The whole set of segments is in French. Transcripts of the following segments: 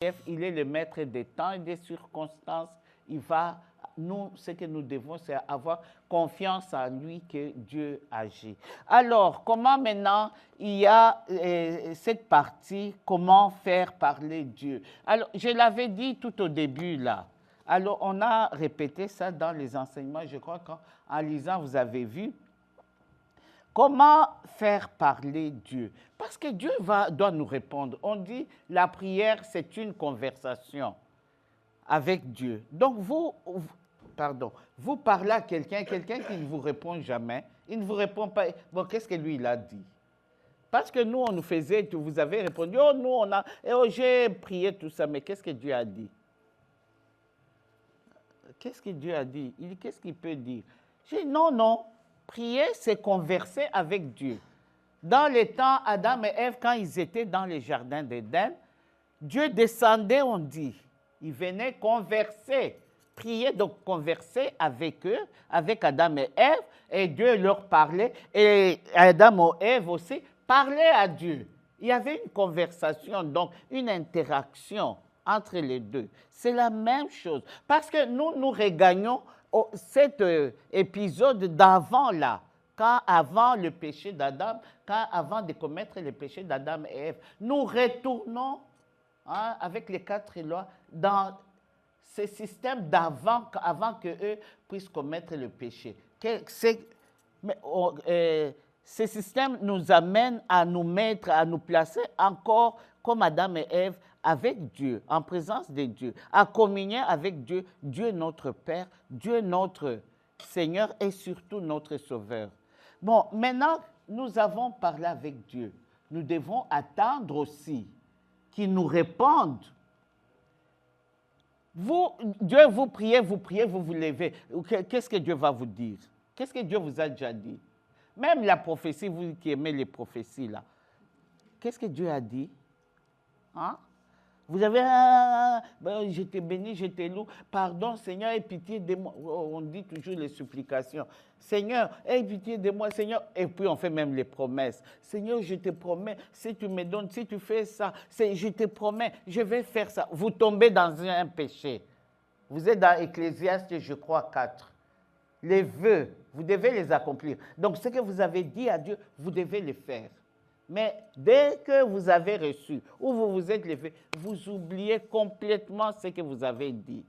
il est le maître des temps et des circonstances. Il va, nous, ce que nous devons, c'est avoir confiance en lui que Dieu agit. Alors, comment maintenant il y a cette partie, comment faire parler Dieu? Alors, je l'avais dit tout au début là. Alors, on a répété ça dans les enseignements. Je crois qu'en lisant, vous avez vu. Comment faire parler Dieu? Parce que Dieu doit nous répondre. On dit la prière, c'est une conversation avec Dieu. Donc vous parlez à quelqu'un qui ne vous répond jamais. Il ne vous répond pas. Bon, qu'est-ce que lui, il a dit? Parce que nous, on nous faisait, vous avez répondu, oh, nous, on a, oh, j'ai prié tout ça, mais qu'est-ce que Dieu a dit? Qu'est-ce que Dieu a dit? Qu'est-ce qu'il peut dire? J'ai dit, non, non. Prier, c'est converser avec Dieu. Dans les temps, Adam et Ève, quand ils étaient dans les jardins d'Éden, Dieu descendait, on dit. Il venait converser, prier, donc converser avec eux, avec Adam et Ève, et Dieu leur parlait, et Adam et Ève aussi parlaient à Dieu. Il y avait une conversation, donc une interaction entre les deux. C'est la même chose, parce que nous regagnons cet épisode d'avant là, quand avant le péché d'Adam, avant de commettre le péché d'Adam et Ève, nous retournons avec les 4 lois dans ce système d'avant, avant qu'eux puissent commettre le péché. Ce système nous amène à nous mettre, à nous placer encore comme Adam et Ève avec Dieu, en présence de Dieu, à communier avec Dieu, Dieu notre Père, Dieu notre Seigneur et surtout notre Sauveur. Bon, maintenant, nous avons parlé avec Dieu. Nous devons attendre aussi qu'il nous réponde. Dieu, vous priez, vous vous levez. Qu'est-ce que Dieu va vous dire? Qu'est-ce que Dieu vous a déjà dit? Même la prophétie, vous qui aimez les prophéties là, qu'est-ce que Dieu a dit? Hein? Vous avez, je t'ai béni, je t'ai loué, pardon Seigneur, aie pitié de moi. On dit toujours les supplications. Seigneur, aie pitié de moi, Seigneur. Et puis on fait même les promesses. Seigneur, je te promets, si tu me donnes, si tu fais ça, je te promets, je vais faire ça. Vous tombez dans un péché. Vous êtes dans Ecclésiaste, je crois, 4. Les vœux, vous devez les accomplir. Donc ce que vous avez dit à Dieu, vous devez le faire. Mais dès que vous avez reçu ou vous vous êtes levé, vous oubliez complètement ce que vous avez dit.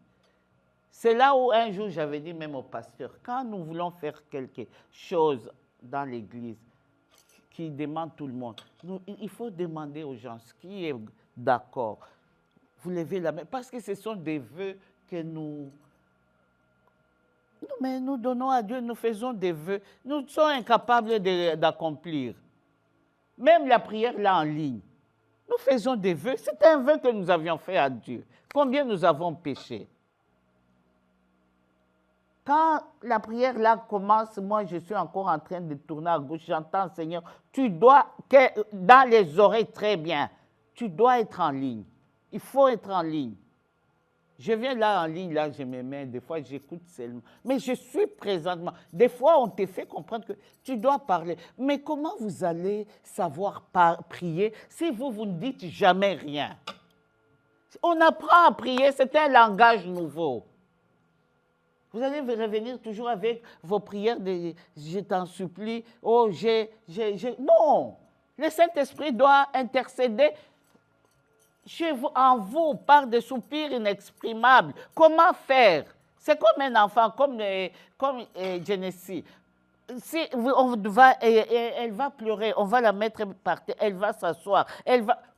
C'est là où un jour j'avais dit même au pasteur, quand nous voulons faire quelque chose dans l'église qui demande tout le monde, il faut demander aux gens ce qui est d'accord. Vous levez la main parce que ce sont des vœux que nous donnons à Dieu, nous faisons des vœux, nous sommes incapables d'accomplir. Même la prière là en ligne, nous faisons des vœux. C'est un vœu que nous avions fait à Dieu. Combien nous avons péché? Quand la prière là commence, moi je suis encore en train de tourner à gauche, j'entends Seigneur, tu dois, dans les oreilles très bien, tu dois être en ligne. Il faut être en ligne. Je viens là en ligne, là, je me mets, des fois j'écoute seulement. Mais je suis présentement. Des fois, on te fait comprendre que tu dois parler. Mais comment vous allez savoir prier si vous ne dites jamais rien? On apprend à prier, c'est un langage nouveau. Vous allez revenir toujours avec vos prières de « je t'en supplie »,« oh, Non! Le Saint-Esprit doit intercéder chez vous, en vous, par des soupirs inexprimables. Comment faire? C'est comme un enfant, comme Genesis. Si elle va pleurer, on va la mettre par terre, elle va s'asseoir,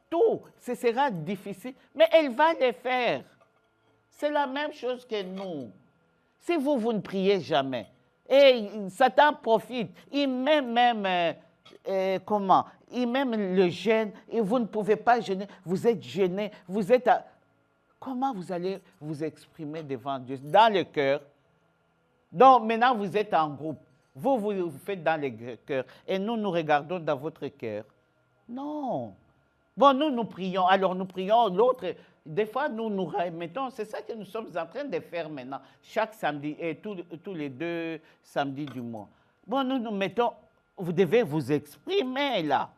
tout, ce sera difficile, mais elle va le faire. C'est la même chose que nous. Si vous ne priez jamais, et Satan profite, il met même... Il même le gêne et vous ne pouvez pas gêner, vous êtes gêné, vous êtes Comment vous allez vous exprimer devant Dieu? Dans le cœur. Donc maintenant vous êtes en groupe. Vous faites dans le cœur et nous regardons dans votre cœur. Non. Bon, nous prions, alors nous prions, l'autre, des fois nous nous remettons, c'est ça que nous sommes en train de faire maintenant, chaque samedi et tous les 2 samedis du mois. Bon, nous mettons. Vous devez vous exprimer là.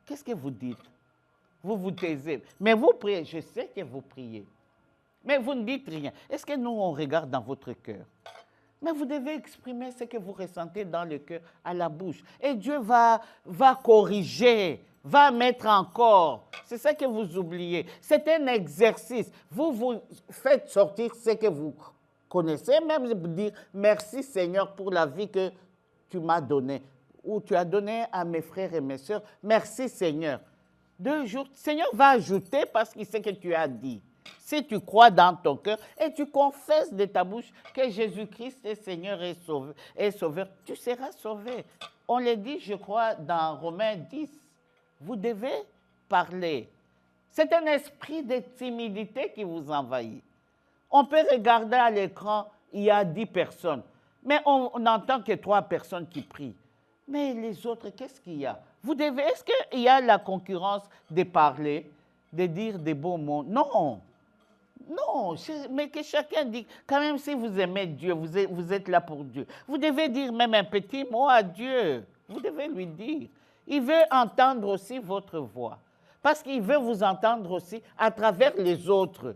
Qu'est-ce que vous dites? vous vous taisez. Mais vous priez, je sais que vous priez. Mais vous ne dites rien. Est-ce que nous, on regarde dans votre cœur? Mais vous devez exprimer ce que vous ressentez dans le cœur, à la bouche. Et Dieu va corriger, va mettre encore. C'est ça que vous oubliez. C'est un exercice. Vous faites sortir ce que vous connaissez, même vous dire merci Seigneur pour la vie que tu m'as donnée, ou tu as donné à mes frères et mes sœurs. Merci Seigneur. 2 jours, le Seigneur va ajouter parce qu'il sait que tu as dit. Si tu crois dans ton cœur et tu confesses de ta bouche que Jésus-Christ est Seigneur et Sauveur, tu seras sauvé. On le dit, je crois, dans Romains 10. Vous devez parler. C'est un esprit de timidité qui vous envahit. On peut regarder à l'écran, il y a 10 personnes, mais on n'entend que 3 personnes qui prient. Mais les autres, qu'est-ce qu'il y a? Est-ce qu'il y a la concurrence de parler, de dire des beaux mots? Non. Non, mais que chacun dit, quand même si vous aimez Dieu, vous êtes là pour Dieu. Vous devez dire même un petit mot à Dieu. Vous devez lui dire. Il veut entendre aussi votre voix. Parce qu'il veut vous entendre aussi à travers les autres.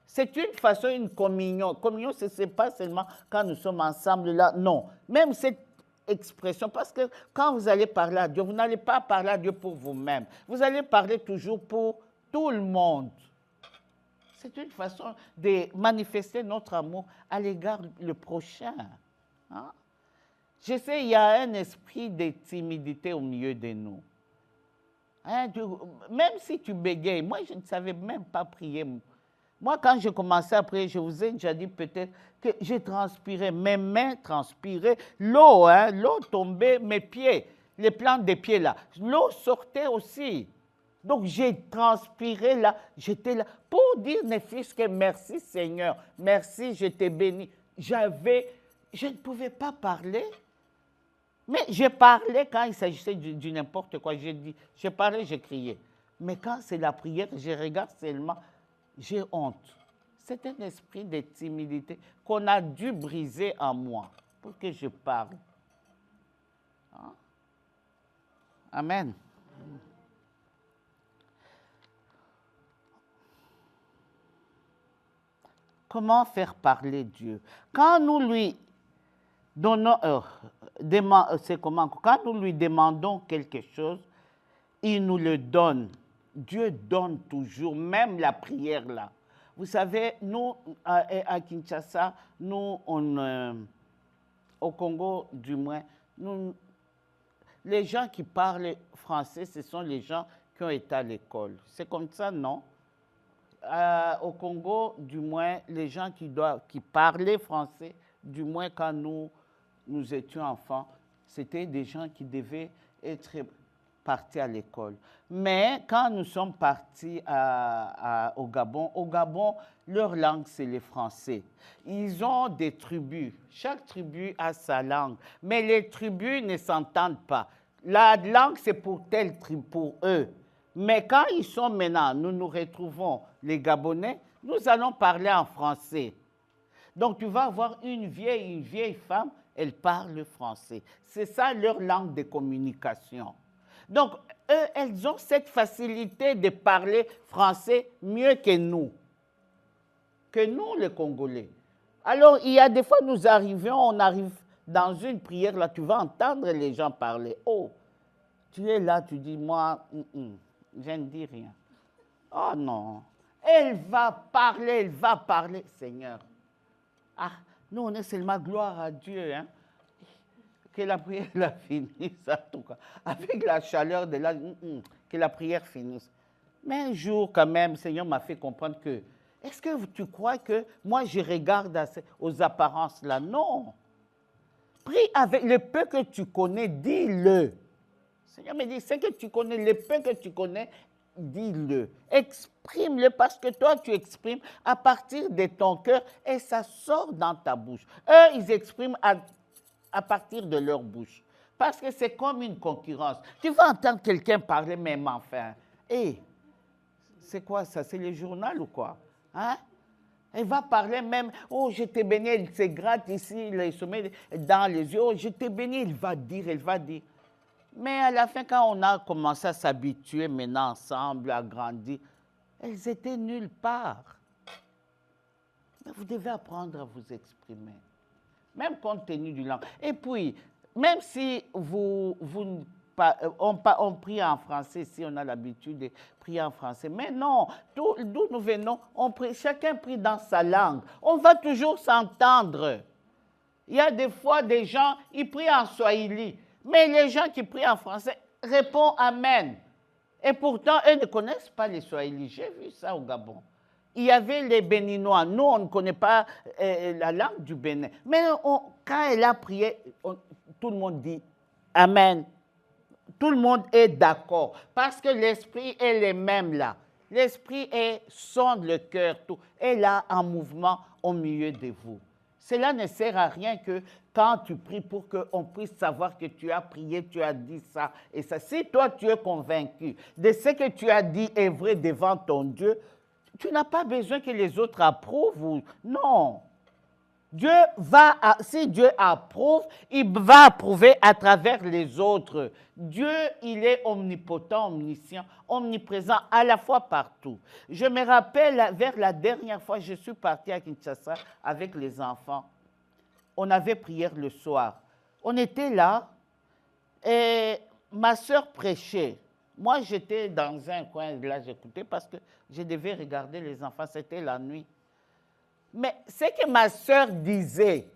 C'est une façon, une communion. Communion, ce n'est pas seulement quand nous sommes ensemble là, non. Même cette expression, parce que quand vous allez parler à Dieu, vous n'allez pas parler à Dieu pour vous-même. Vous allez parler toujours pour tout le monde. C'est une façon de manifester notre amour à l'égard du prochain. Hein? Je sais, il y a un esprit de timidité au milieu de nous. Hein, même si tu bégayes, moi je ne savais même pas prier. Moi, quand je commençais à prier, je vous ai déjà dit peut-être que j'ai transpiré, mes mains transpiraient, l'eau, hein, l'eau tombait, mes pieds, les plantes des pieds là, l'eau sortait aussi. Donc, j'ai transpiré là, j'étais là pour dire, ne fût-ce que merci Seigneur, merci, je t'ai béni. Je ne pouvais pas parler, mais je parlais quand il s'agissait du n'importe quoi. Je parlais, je criais. Mais quand c'est la prière, je regarde seulement, j'ai honte. C'est un esprit de timidité qu'on a dû briser en moi pour que je parle. Hein? Amen. Comment faire parler Dieu? Quand nous lui donnons, quand nous lui demandons quelque chose, il nous le donne. Dieu donne toujours, même la prière là. Vous savez, nous, à Kinshasa, nous, au Congo du moins, les gens qui parlent français, ce sont les gens qui ont été à l'école. C'est comme ça, non? Au Congo, du moins, les gens qui parlaient français, du moins quand nous étions enfants, c'était des gens qui devaient être partis à l'école. Mais quand nous sommes partis au Gabon, leur langue, c'est le français. Ils ont des tribus. Chaque tribu a sa langue. Mais les tribus ne s'entendent pas. La langue, c'est pour telle tribu, pour eux. Mais quand ils sont maintenant, nous nous retrouvons, les Gabonais, nous allons parler en français. Donc, tu vas avoir une vieille femme, elle parle français. C'est ça leur langue de communication. Donc, eux, elles ont cette facilité de parler français mieux que nous, les Congolais. Alors, il y a des fois, on arrive dans une prière, là, tu vas entendre les gens parler. Oh, tu es là, tu dis, moi, je ne dis rien. Oh non, elle va parler, Seigneur. Ah, nous, on est seulement gloire à Dieu, hein. Que la prière la finisse, en tout cas. Avec la chaleur de la... que la prière finisse. Mais un jour, quand même, le Seigneur m'a fait comprendre que, est-ce que tu crois que moi, je regarde aux apparences là? Non. Prie avec le peu que tu connais, dis-le. Le Seigneur me dit, c'est que tu connais, le peu que tu connais, dis-le. Exprime-le parce que toi, tu exprimes à partir de ton cœur et ça sort dans ta bouche. Eux, ils expriment à partir de leur bouche. Parce que c'est comme une concurrence. Tu vas entendre quelqu'un parler, même enfin. Hé, c'est quoi ça? C'est le journal ou quoi? Hein? Elle va parler même, oh, je t'ai béni, elle se gratte ici, les sommets dans les yeux, oh, je t'ai béni, elle va dire. Mais à la fin, quand on a commencé à s'habituer maintenant ensemble, à grandir, elles étaient nulle part. Mais vous devez apprendre à vous exprimer, même compte tenu du langue. Et puis, même si on prie en français, si on a l'habitude de prier en français, mais non, d'où nous venons, chacun prie dans sa langue. On va toujours s'entendre. Il y a des fois des gens, ils prient en swahili, mais les gens qui prient en français répondent Amen. Et pourtant, eux ne connaissent pas les swahili. J'ai vu ça au Gabon. Il y avait les Béninois. Nous, on ne connaît pas la langue du Bénin. Mais quand elle a prié, tout le monde dit Amen. Tout le monde est d'accord. Parce que l'esprit est le même là. L'esprit sonde le cœur, tout. Est là en mouvement au milieu de vous. Cela ne sert à rien que quand tu pries pour qu'on puisse savoir que tu as prié, tu as dit ça et ça. Si toi, tu es convaincu de ce que tu as dit est vrai devant ton Dieu, tu n'as pas besoin que les autres approuvent. Non. Si Dieu approuve, il va approuver à travers les autres. Dieu, il est omnipotent, omniscient, omniprésent, à la fois partout. Je me rappelle, vers la dernière fois, je suis partie à Kinshasa avec les enfants. On avait prière le soir. On était là et ma soeur prêchait. Moi, j'étais dans un coin, là, j'écoutais parce que je devais regarder les enfants, c'était la nuit. Mais ce que ma sœur disait,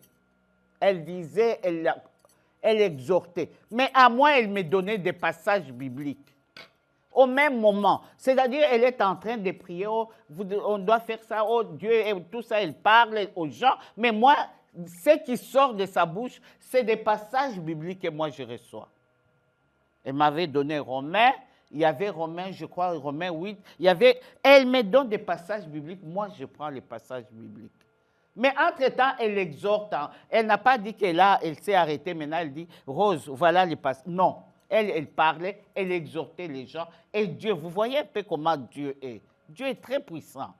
elle exhortait. Mais à moi, elle me donnait des passages bibliques. Au même moment. C'est-à-dire, elle est en train de prier, oh, on doit faire ça, oh Dieu, et tout ça, elle parle aux gens. Mais moi, ce qui sort de sa bouche, c'est des passages bibliques que moi, je reçois. Elle m'avait donné Romains. Il y avait Romains, je crois, Romains 8. Elle me donne des passages bibliques. Moi, je prends les passages bibliques. Mais entre-temps, elle exhorte. Elle n'a pas dit qu'elle s'est arrêtée. Maintenant, elle dit, Rose, voilà les passages. Non. Elle parlait, elle exhortait les gens. Et Dieu, vous voyez un peu comment Dieu est. Dieu est très puissant.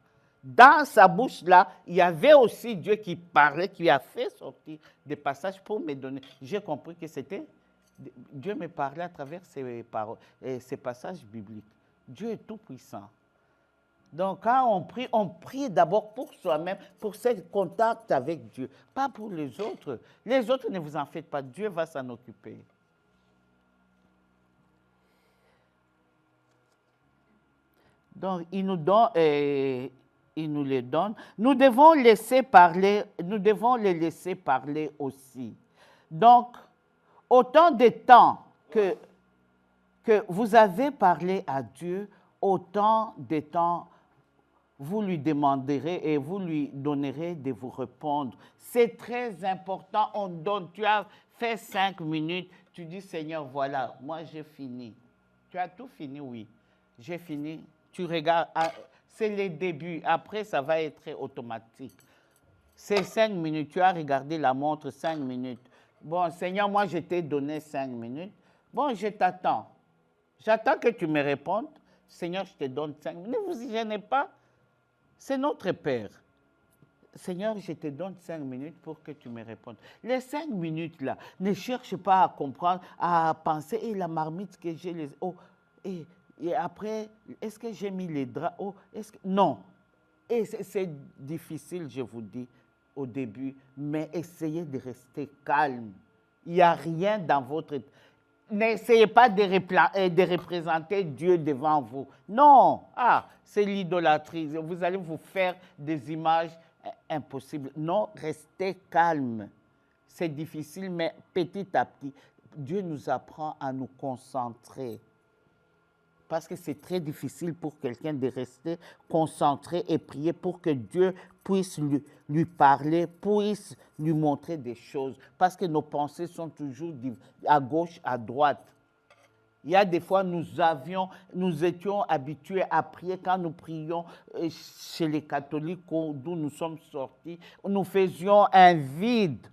Dans sa bouche, là, il y avait aussi Dieu qui parlait, qui a fait sortir des passages pour me donner. J'ai compris que c'était... Dieu me parlait à travers ces paroles, ces passages bibliques. Dieu est tout puissant. Donc, quand on prie d'abord pour soi-même, pour ce contact avec Dieu, pas pour les autres. Les autres, ne vous en faites pas, Dieu va s'en occuper. Donc, il nous les donne. Nous devons les laisser parler aussi. Donc, autant de temps que vous avez parlé à Dieu, autant de temps vous lui demanderez et vous lui donnerez de vous répondre. C'est très important, on donne. Tu as fait 5 minutes, tu dis Seigneur, voilà, moi j'ai fini. Tu as tout fini, oui. J'ai fini. Tu regardes, c'est le début, après ça va être automatique. C'est 5 minutes, tu as regardé la montre 5 minutes. Bon, Seigneur, moi, je t'ai donné 5 minutes. Bon, je t'attends. J'attends que tu me répondes. Seigneur, je te donne 5 minutes. Ne vous y gênez pas. C'est notre Père. Seigneur, je te donne 5 minutes pour que tu me répondes. Les 5 minutes, là, ne cherche pas à comprendre, à penser, et la marmite que j'ai, et après, est-ce que j'ai mis les draps? Oh, non. Et c'est difficile, je vous dis, au début, mais essayez de rester calme. Il n'y a rien dans votre... N'essayez pas de représenter Dieu devant vous. Non, c'est l'idolâtrie. Vous allez vous faire des images impossibles. Non, restez calme. C'est difficile, mais petit à petit, Dieu nous apprend à nous concentrer. Parce que c'est très difficile pour quelqu'un de rester concentré et prier pour que Dieu puisse lui parler, puisse lui montrer des choses. Parce que nos pensées sont toujours à gauche, à droite. Il y a des fois, nous étions habitués à prier quand nous prions chez les catholiques d'où nous sommes sortis. Nous faisions un vide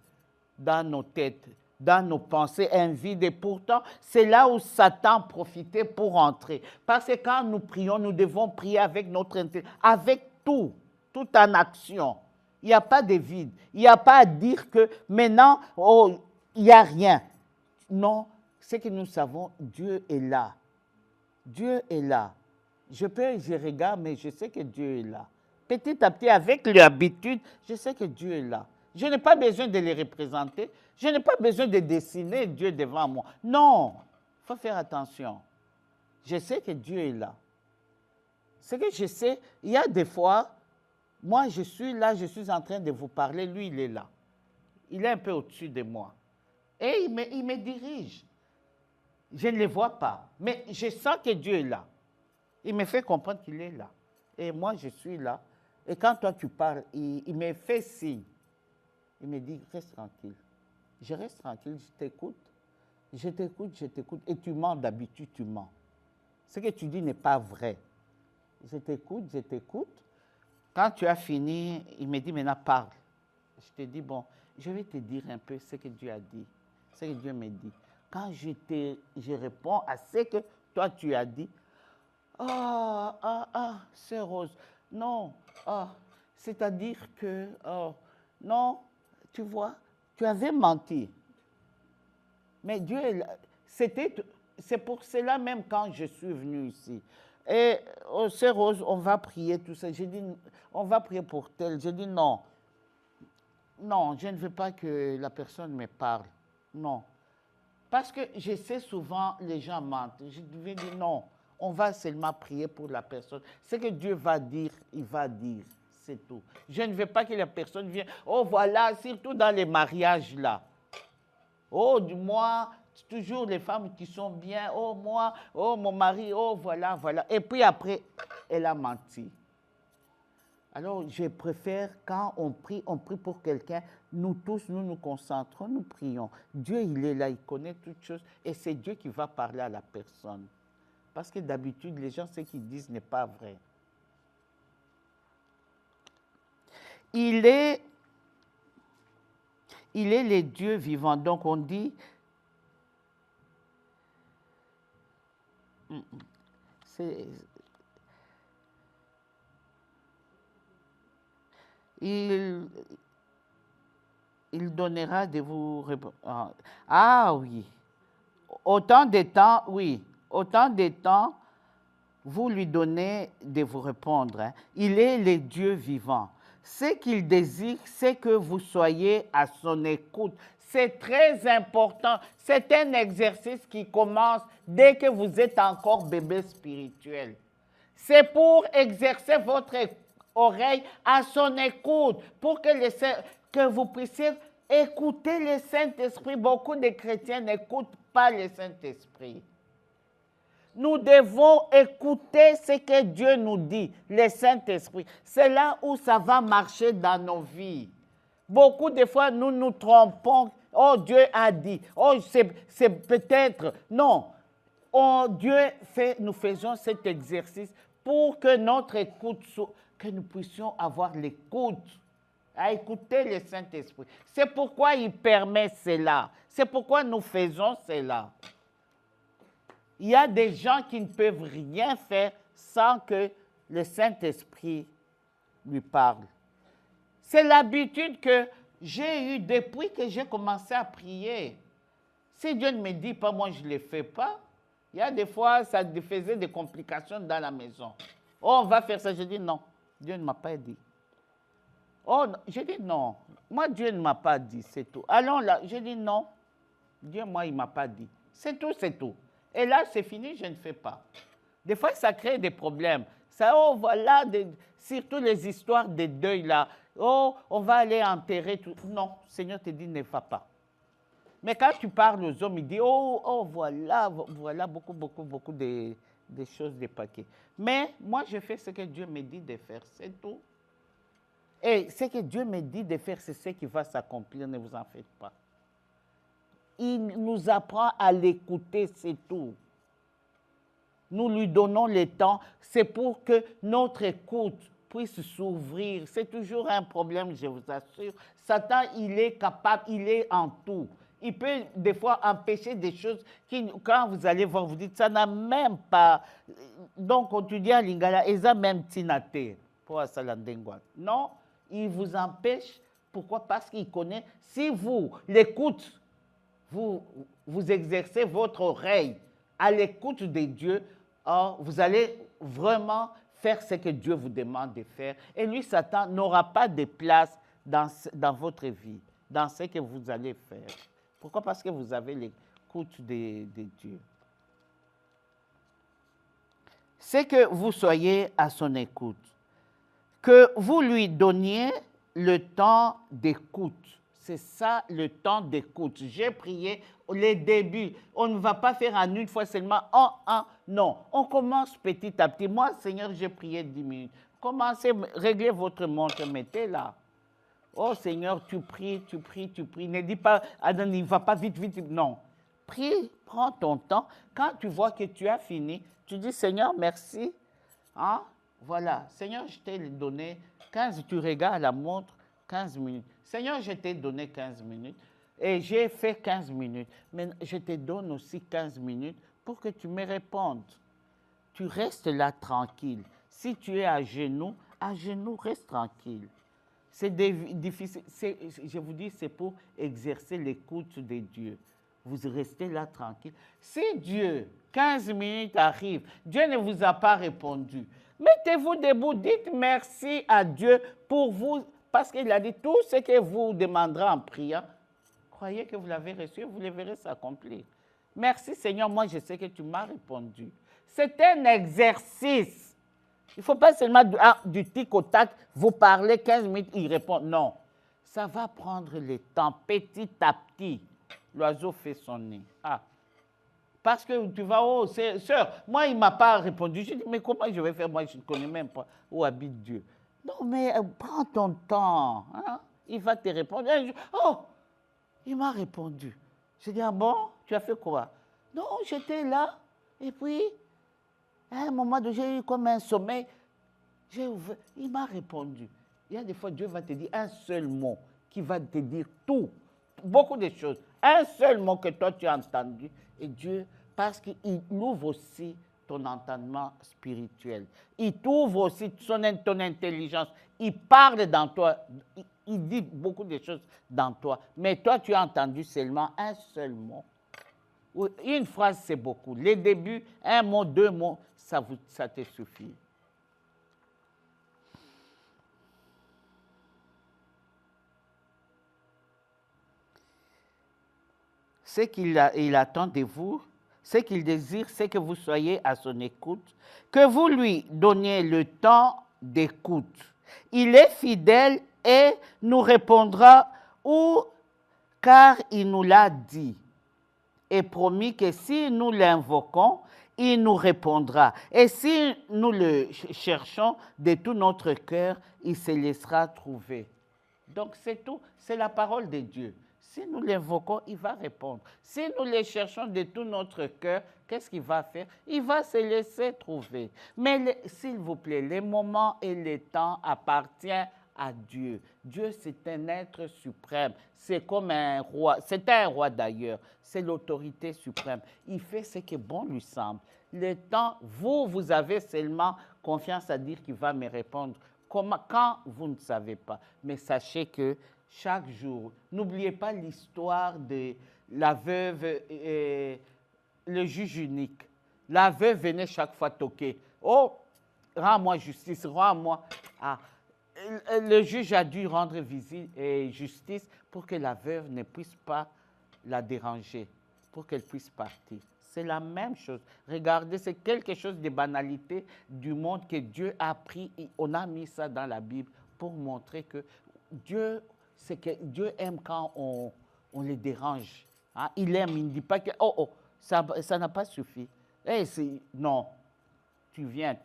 dans nos têtes, dans nos pensées, un vide. Et pourtant, c'est là où Satan profitait pour entrer. Parce que quand nous prions, nous devons prier avec notre intelligence, avec tout en action. Il n'y a pas de vide. Il n'y a pas à dire que maintenant, il n'y a rien. Non, c'est que nous savons, Dieu est là. Dieu est là. Je regarde, mais je sais que Dieu est là. Petit à petit, avec l'habitude, je sais que Dieu est là. Je n'ai pas besoin de les représenter. Je n'ai pas besoin de dessiner Dieu devant moi. Non, il faut faire attention. Je sais que Dieu est là. Ce que je sais, il y a des fois, moi je suis là, je suis en train de vous parler, lui il est là. Il est un peu au-dessus de moi. Et il me dirige. Je ne le vois pas, mais je sens que Dieu est là. Il me fait comprendre qu'il est là. Et moi, je suis là. Et quand toi, tu parles, il me fait signe. Il me dit, reste tranquille. Je reste tranquille, je t'écoute. Je t'écoute, je t'écoute. Et tu mens d'habitude, tu mens. Ce que tu dis n'est pas vrai. Je t'écoute, je t'écoute. Quand tu as fini, il me dit, maintenant parle. Je te dis, bon, je vais te dire un peu ce que Dieu a dit. Ce que Dieu me dit. Quand je réponds à ce que toi tu as dit, c'est Rose. Non, c'est-à-dire que, non, tu vois, tu avais menti. Mais Dieu, c'est pour cela même quand je suis venu ici. Et, c'est Rose, on va prier tout ça. J'ai dit, on va prier pour tel. J'ai dit, non, non, je ne veux pas que la personne me parle. Non. Parce que je sais souvent, les gens mentent. Je vais dire non, on va seulement prier pour la personne. Ce que Dieu va dire, il va dire. C'est tout. Je ne veux pas que la personne vienne. Oh voilà, surtout dans les mariages là. Oh, moi, toujours les femmes qui sont bien. Oh moi, oh mon mari, oh voilà, voilà. Et puis après, elle a menti. Alors, je préfère, quand on prie pour quelqu'un, nous tous, nous nous concentrons, nous prions. Dieu, il est là, il connaît toutes choses, et c'est Dieu qui va parler à la personne. Parce que d'habitude, les gens, ce qu'ils disent n'est pas vrai. Il est le Dieu vivant. Donc, on dit, il donnera de vous répondre. Ah oui. Autant de temps, oui. Autant de temps, vous lui donnez de vous répondre. Hein. Il est le Dieu vivant. Ce qu'il désire, c'est que vous soyez à son écoute. C'est très important. C'est un exercice qui commence dès que vous êtes encore bébé spirituel. C'est pour exercer votre oreille à son écoute, pour que vous puissiez écouter le Saint-Esprit. Beaucoup de chrétiens n'écoutent pas le Saint-Esprit. Nous devons écouter ce que Dieu nous dit, le Saint-Esprit. C'est là où ça va marcher dans nos vies. Beaucoup de fois, nous nous trompons. Oh, Dieu a dit. Oh, c'est peut-être. Non. Oh, nous faisons cet exercice pour que notre écoute, que nous puissions avoir l'écoute, à écouter le Saint-Esprit. C'est pourquoi il permet cela. C'est pourquoi nous faisons cela. Il y a des gens qui ne peuvent rien faire sans que le Saint-Esprit lui parle. C'est l'habitude que j'ai eue depuis que j'ai commencé à prier. Si Dieu ne me dit pas, moi je ne le fais pas. Il y a des fois, ça faisait des complications dans la maison. Oh, on va faire ça. Je dis non, Dieu ne m'a pas dit. Oh, je dis non, moi Dieu ne m'a pas dit, c'est tout. Allons là, je dis non, Dieu, moi, il ne m'a pas dit. C'est tout, c'est tout. Et là, c'est fini, je ne fais pas. Des fois, ça crée des problèmes. Ça, oh, voilà, surtout les histoires des deuils là. Oh, on va aller enterrer tout. Non, Seigneur te dit, ne va pas. Mais quand tu parles aux hommes, ils disent, oh, voilà beaucoup de choses, des paquets. Mais moi, je fais ce que Dieu me dit de faire, c'est tout. Et ce que Dieu me dit de faire, c'est ce qui va s'accomplir, ne vous en faites pas. Il nous apprend à l'écouter, c'est tout. Nous lui donnons le temps, c'est pour que notre écoute puisse s'ouvrir. C'est toujours un problème, je vous assure. Satan, il est capable, il est en tout. Il peut des fois empêcher des choses qui, quand vous allez voir, vous dites, ça n'a même pas. Donc, quand tu dis à Lingala, ils ont même tinate pour Salandengwa. Non, il vous empêche. Pourquoi? Parce qu'il connaît. Si vous l'écoutez, vous exercez votre oreille à l'écoute de Dieu, or, vous allez vraiment faire ce que Dieu vous demande de faire. Et lui, Satan, n'aura pas de place dans votre vie, dans ce que vous allez faire. Pourquoi? Parce que vous avez l'écoute de Dieu. C'est que vous soyez à son écoute, que vous lui donniez le temps d'écoute. C'est ça, le temps d'écoute. J'ai prié les débuts. On ne va pas faire en une fois seulement. Non, on commence petit à petit. Moi, Seigneur, j'ai prié 10 minutes. Commencez, réglez votre montre, mettez là. Oh Seigneur, tu pries, tu pries, tu pries. Ne dis pas, ah non, il ne va pas vite, vite. Non. Prie, prends ton temps. Quand tu vois que tu as fini, tu dis, Seigneur, merci. Hein? Voilà. Seigneur, je t'ai donné 15, tu regardes la montre, 15 minutes. Seigneur, je t'ai donné 15 minutes et j'ai fait 15 minutes. Mais je te donne aussi 15 minutes pour que tu me répondes. Tu restes là tranquille. Si tu es à genoux, reste tranquille. C'est difficile. Je vous dis, c'est pour exercer l'écoute de Dieu. Vous restez là tranquille. Si Dieu, 15 minutes arrive, Dieu ne vous a pas répondu, mettez-vous debout, dites merci à Dieu pour vous, parce qu'il a dit tout ce que vous demanderez en priant. Croyez que vous l'avez reçu, vous le verrez s'accomplir. Merci Seigneur, moi je sais que tu m'as répondu. C'est un exercice. Il ne faut pas seulement du tic au tac, vous parlez 15 minutes, il répond. Non, ça va prendre le temps, petit à petit. L'oiseau fait son nid. Parce que tu vas, oh, sœur, moi, il ne m'a pas répondu. Je dis, mais comment je vais faire? Moi, je ne connais même pas où habite Dieu. Non, mais prends ton temps. Hein? Il va te répondre. Oh, il m'a répondu. Je dis, ah bon, tu as fait quoi? Non, j'étais là. Et puis, à un moment donné, j'ai eu comme un sommeil. J'ai ouvert. Il m'a répondu. Il y a des fois, Dieu va te dire un seul mot qui va te dire tout. Beaucoup de choses. Un seul mot que toi tu as entendu. Et Dieu, parce qu'il ouvre aussi ton entendement spirituel. Il t'ouvre aussi ton intelligence. Il parle dans toi. Il dit beaucoup de choses dans toi. Mais toi, tu as entendu seulement un seul mot. Une phrase, c'est beaucoup. Les débuts, un mot, 2 mots, ça te suffit. Ce qu'il attend de vous, ce qu'il désire, c'est que vous soyez à son écoute, que vous lui donniez le temps d'écoute. Il est fidèle et nous répondra car il nous l'a dit et promis que si nous l'invoquons, il nous répondra. Et si nous le cherchons de tout notre cœur, il se laissera trouver. Donc c'est tout, c'est la parole de Dieu. Si nous l'invoquons, il va répondre. Si nous le cherchons de tout notre cœur, qu'est-ce qu'il va faire? Il va se laisser trouver. Mais s'il vous plaît, les moments et les temps appartiennent à Dieu. Dieu, c'est un être suprême. C'est comme un roi. C'est un roi d'ailleurs. C'est l'autorité suprême. Il fait ce qui bon lui semble. Le temps, vous avez seulement confiance à dire qu'il va me répondre. Quand vous ne savez pas. Mais sachez que chaque jour, n'oubliez pas l'histoire de la veuve et le juge unique. La veuve venait chaque fois toquer. Oh, rends-moi justice, rends-moi. Le juge a dû rendre visite et justice pour que la veuve ne puisse pas la déranger, pour qu'elle puisse partir. C'est la même chose. Regardez, c'est quelque chose de banalité du monde que Dieu a pris. Et on a mis ça dans la Bible pour montrer que Dieu aime quand on les dérange. Hein? Il aime, il ne dit pas que, ça n'a pas suffi. Non, tu viens.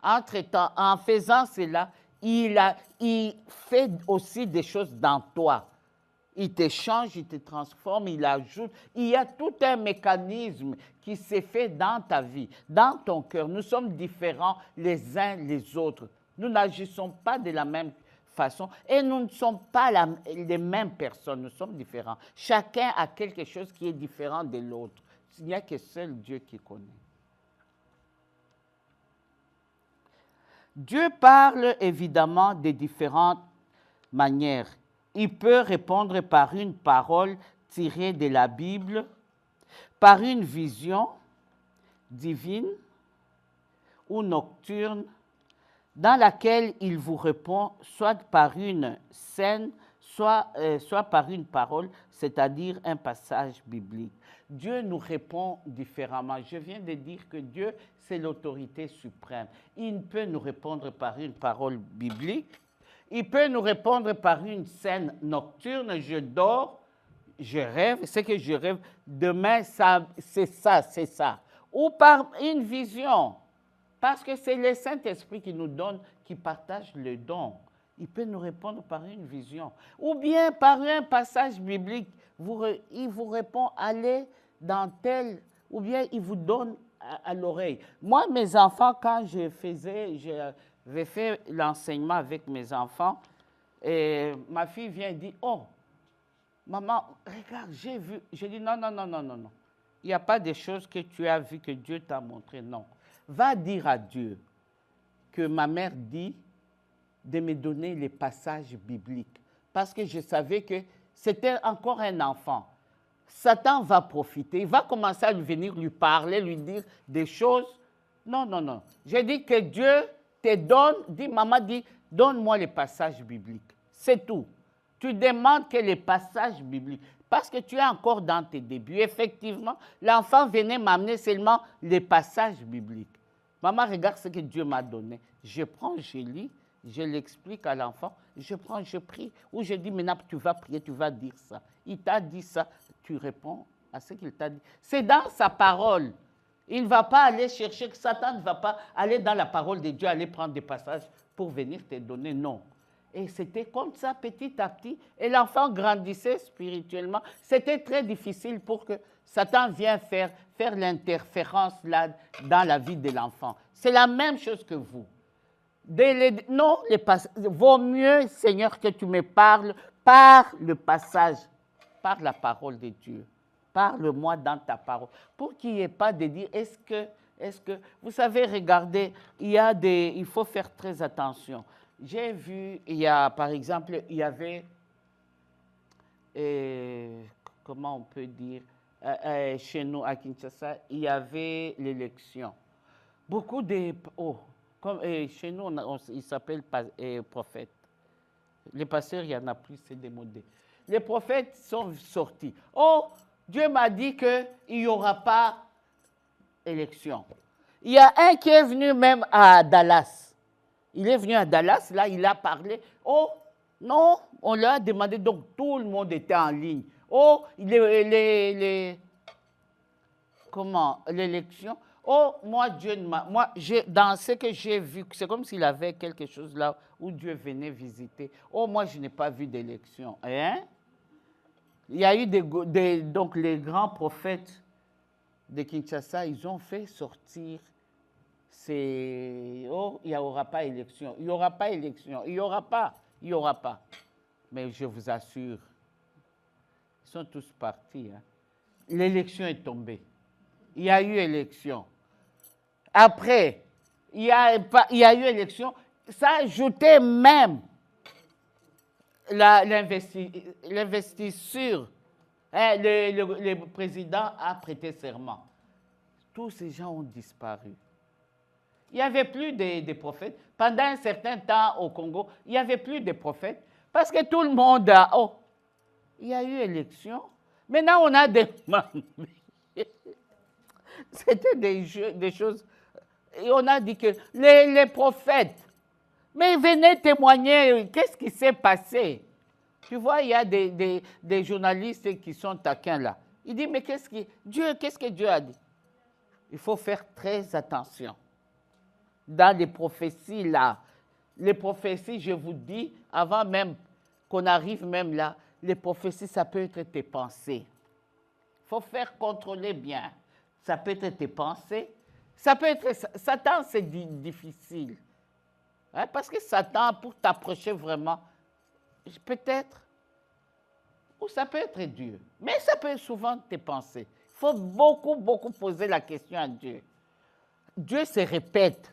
Entre-temps, en faisant cela, il fait aussi des choses dans toi. Il te change, il te transforme, il ajoute. Il y a tout un mécanisme qui s'est fait dans ta vie, dans ton cœur. Nous sommes différents les uns les autres. Nous n'agissons pas de la même façon et nous ne sommes pas les mêmes personnes. Nous sommes différents. Chacun a quelque chose qui est différent de l'autre. Il n'y a que seul Dieu qui connaît. Dieu parle évidemment de différentes manières. Il peut répondre par une parole tiré de la Bible par une vision divine ou nocturne dans laquelle il vous répond soit par une scène, soit par une parole, c'est-à-dire un passage biblique. Dieu nous répond différemment. Je viens de dire que Dieu, c'est l'autorité suprême. Il peut nous répondre par une parole biblique, il peut nous répondre par une scène nocturne, je dors, je rêve, c'est que je rêve, demain, c'est ça. Ou par une vision, parce que c'est le Saint-Esprit qui nous donne, qui partage le don. Il peut nous répondre par une vision. Ou bien par un passage biblique, il vous répond, allez dans tel, ou bien il vous donne à l'oreille. Moi, mes enfants, quand j'avais fait l'enseignement avec mes enfants, et ma fille vient et dit, oh, maman, regarde, j'ai vu. Je dis, non. Il n'y a pas des choses que tu as vues que Dieu t'a montrées, non. Va dire à Dieu que ma mère dit de me donner les passages bibliques. Parce que je savais que c'était encore un enfant. Satan va profiter, il va commencer à venir lui parler, lui dire des choses. Non. J'ai dit que Dieu te donne, maman dit, donne-moi les passages bibliques. C'est tout. Tu demandes que les passages bibliques, parce que tu es encore dans tes débuts. Effectivement, l'enfant venait m'amener seulement les passages bibliques. Maman, regarde ce que Dieu m'a donné. Je prends, je lis, je l'explique à l'enfant, je prends, je prie, ou je dis, maintenant tu vas prier, tu vas dire ça. Il t'a dit ça, tu réponds à ce qu'il t'a dit. C'est dans sa parole. Il ne va pas aller chercher, Satan ne va pas aller dans la parole de Dieu, aller prendre des passages pour venir te donner, non. Et c'était comme ça, petit à petit, et l'enfant grandissait spirituellement. C'était très difficile pour que Satan vienne faire l'interférence là dans la vie de l'enfant. C'est la même chose que vous. Vaut mieux, Seigneur, que tu me parles par le passage, par la parole de Dieu. Parle-moi dans ta parole. Pour qu'il n'y ait pas de dire, est-ce que, vous savez, regardez, il faut faire très attention. J'ai vu, par exemple, il y avait, comment on peut dire, chez nous à Kinshasa, il y avait l'élection. Beaucoup de, chez nous, il s'appelle prophète. Les pasteurs, il n'y en a plus, c'est démodé. Les prophètes sont sortis. Oh, Dieu m'a dit qu'il n'y aura pas élection. Il y a un qui est venu même à Dallas. Il est venu à Dallas, là, il a parlé. Oh, non, on lui a demandé, donc tout le monde était en ligne. Oh, l'élection. Oh, moi, dans ce que j'ai vu, c'est comme s'il avait quelque chose là où Dieu venait visiter. Oh, moi, je n'ai pas vu d'élection. Hein? Il y a eu donc les grands prophètes de Kinshasa, ils ont fait sortir. Oh, il n'y aura pas élection. Il n'y aura pas élection. Il n'y aura pas. Mais je vous assure, ils sont tous partis. Hein. L'élection est tombée. Il y a eu élection. Après, il y a eu élection. Ça a ajouté même l'investiture. Hein, le président a prêté serment. Tous ces gens ont disparu. Il n'y avait plus de prophètes. Pendant un certain temps au Congo, il n'y avait plus de prophètes parce que tout le monde a... Oh, il y a eu élection. Maintenant, on a demandé. C'était des choses... Et on a dit que les prophètes, mais venez témoigner, qu'est-ce qui s'est passé? Tu vois, il y a des journalistes qui sont taquins là. Il dit, mais qu'est-ce que Dieu a dit? Il faut faire très attention. Dans les prophéties là, les prophéties, je vous dis, avant même qu'on arrive même là, les prophéties, ça peut être tes pensées. Il faut faire contrôler bien. Ça peut être tes pensées. Ça peut être... Satan, c'est difficile. Hein, parce que Satan, pour t'approcher vraiment, peut-être, ou ça peut être Dieu. Mais ça peut être souvent tes pensées. Il faut beaucoup poser la question à Dieu. Dieu se répète.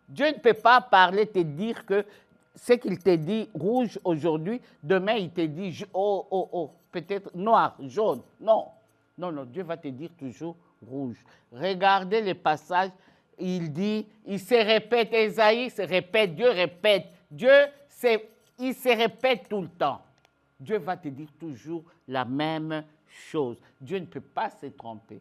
Dieu ne peut pas parler, te dire que ce qu'il te dit rouge aujourd'hui, demain il te dit oh, oh, oh, peut-être noir, jaune. Non, non, non, Dieu va te dire toujours rouge. Regardez les passages, il dit, il se répète, Ésaïe se répète, Dieu répète. Il se répète tout le temps. Dieu va te dire toujours la même chose. Dieu ne peut pas se tromper.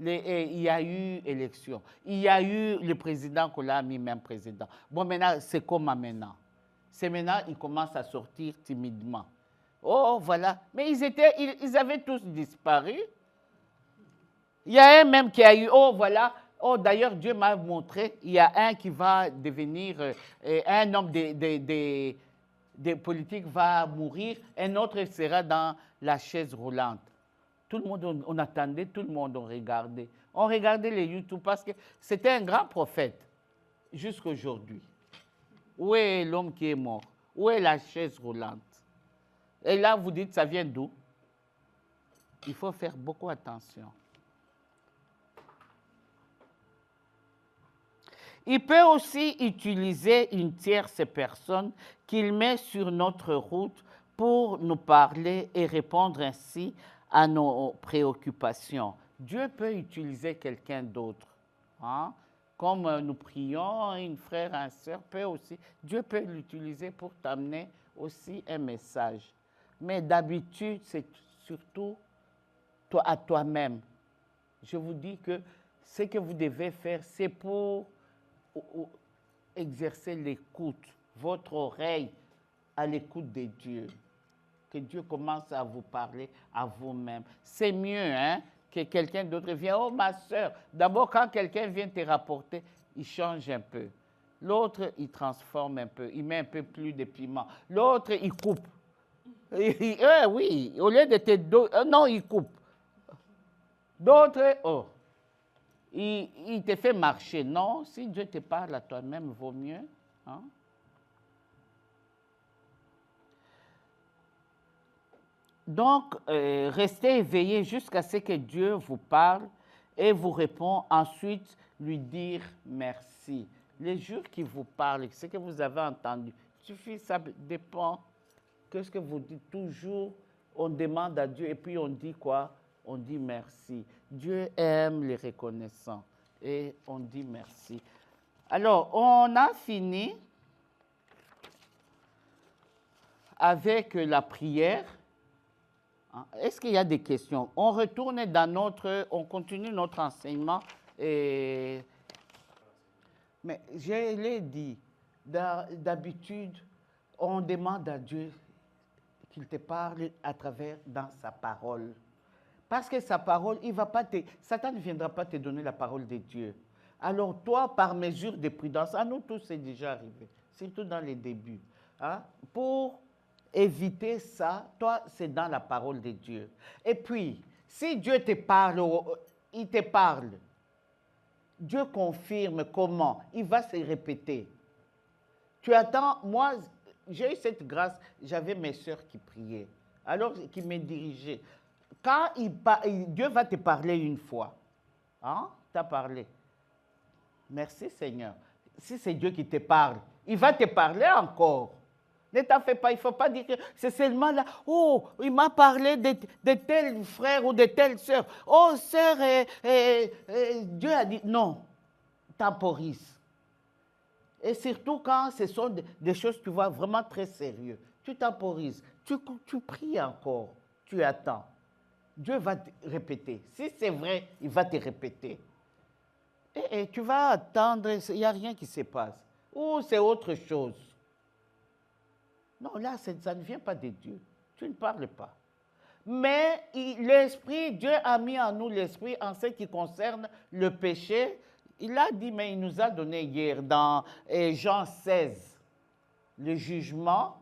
Il y a eu élection. Il y a eu le président qu'on l'a mis même président. Bon, maintenant, c'est comment maintenant? C'est maintenant, il commence à sortir timidement. Oh, voilà. Mais ils avaient tous disparu. Il y a un même qui a eu, oh, voilà. Oh, d'ailleurs, Dieu m'a montré, il y a un qui va devenir, un homme des politiques va mourir, un autre sera dans la chaise roulante. Tout le monde, on attendait, tout le monde, on regardait. On regardait les YouTube parce que c'était un grand prophète jusqu'à aujourd'hui. Où est l'homme qui est mort? Où est la chaise roulante? Et là, vous dites, ça vient d'où? Il faut faire beaucoup attention. Il peut aussi utiliser une tierce personne qu'il met sur notre route pour nous parler et répondre ainsi à nos préoccupations. Dieu peut utiliser quelqu'un d'autre. Hein? Comme nous prions, une frère, une soeur peut aussi. Dieu peut l'utiliser pour t'amener aussi un message. Mais d'habitude, c'est surtout à toi-même. Je vous dis que ce que vous devez faire, c'est pour exercer l'écoute, votre oreille à l'écoute de Dieu. Que Dieu commence à vous parler à vous-même. C'est mieux hein, que quelqu'un d'autre vienne. Oh, ma soeur, d'abord, quand quelqu'un vient te rapporter, il change un peu. L'autre, il transforme un peu, il met un peu plus de piment. L'autre, il coupe. Oui, au lieu de te... non, il coupe. D'autres, oh, il te fait marcher. Non, si Dieu te parle à toi-même, vaut mieux. Hein? Donc, restez éveillés jusqu'à ce que Dieu vous parle et vous répond. Ensuite, lui dire merci. Les jours qui vous parlent, ce que vous avez entendu, suffit, ça dépend. Qu'est-ce que vous dites? Toujours, on demande à Dieu et puis on dit quoi? On dit merci. Dieu aime les reconnaissants et on dit merci. Alors, on a fini avec la prière. Est-ce qu'il y a des questions? On retourne on continue notre enseignement. Mais je l'ai dit, d'habitude, on demande à Dieu qu'il te parle à travers dans sa parole. Parce que sa parole, Satan ne viendra pas te donner la parole de Dieu. Alors toi, par mesure de prudence, à nous tous c'est déjà arrivé, surtout dans les débuts, hein, pour éviter ça, toi, c'est dans la parole de Dieu. Et puis, si Dieu te parle, il te parle, Dieu confirme comment, il va se répéter. Tu attends, moi, j'ai eu cette grâce, j'avais mes sœurs qui priaient, alors qui me dirigeaient. Quand Dieu va te parler une fois, hein, t'as parlé. Merci Seigneur. Si c'est Dieu qui te parle, il va te parler encore. Ne t'en fais pas, il ne faut pas dire que c'est seulement là, oh, il m'a parlé de tel frère ou de telle sœur. Oh, sœur, Dieu a dit, non, temporise. Et surtout quand ce sont des choses, tu vois, vraiment très sérieuses. Tu temporises, tu pries encore, tu attends. Dieu va te répéter. Si c'est vrai, il va te répéter. Et tu vas attendre, il n'y a rien qui se passe. Ou c'est autre chose. Non, là, ça ne vient pas de Dieu. Tu ne parles pas. Mais l'Esprit, Dieu a mis en nous l'Esprit en ce qui concerne le péché. Il a dit, mais il nous a donné hier dans Jean 16, le jugement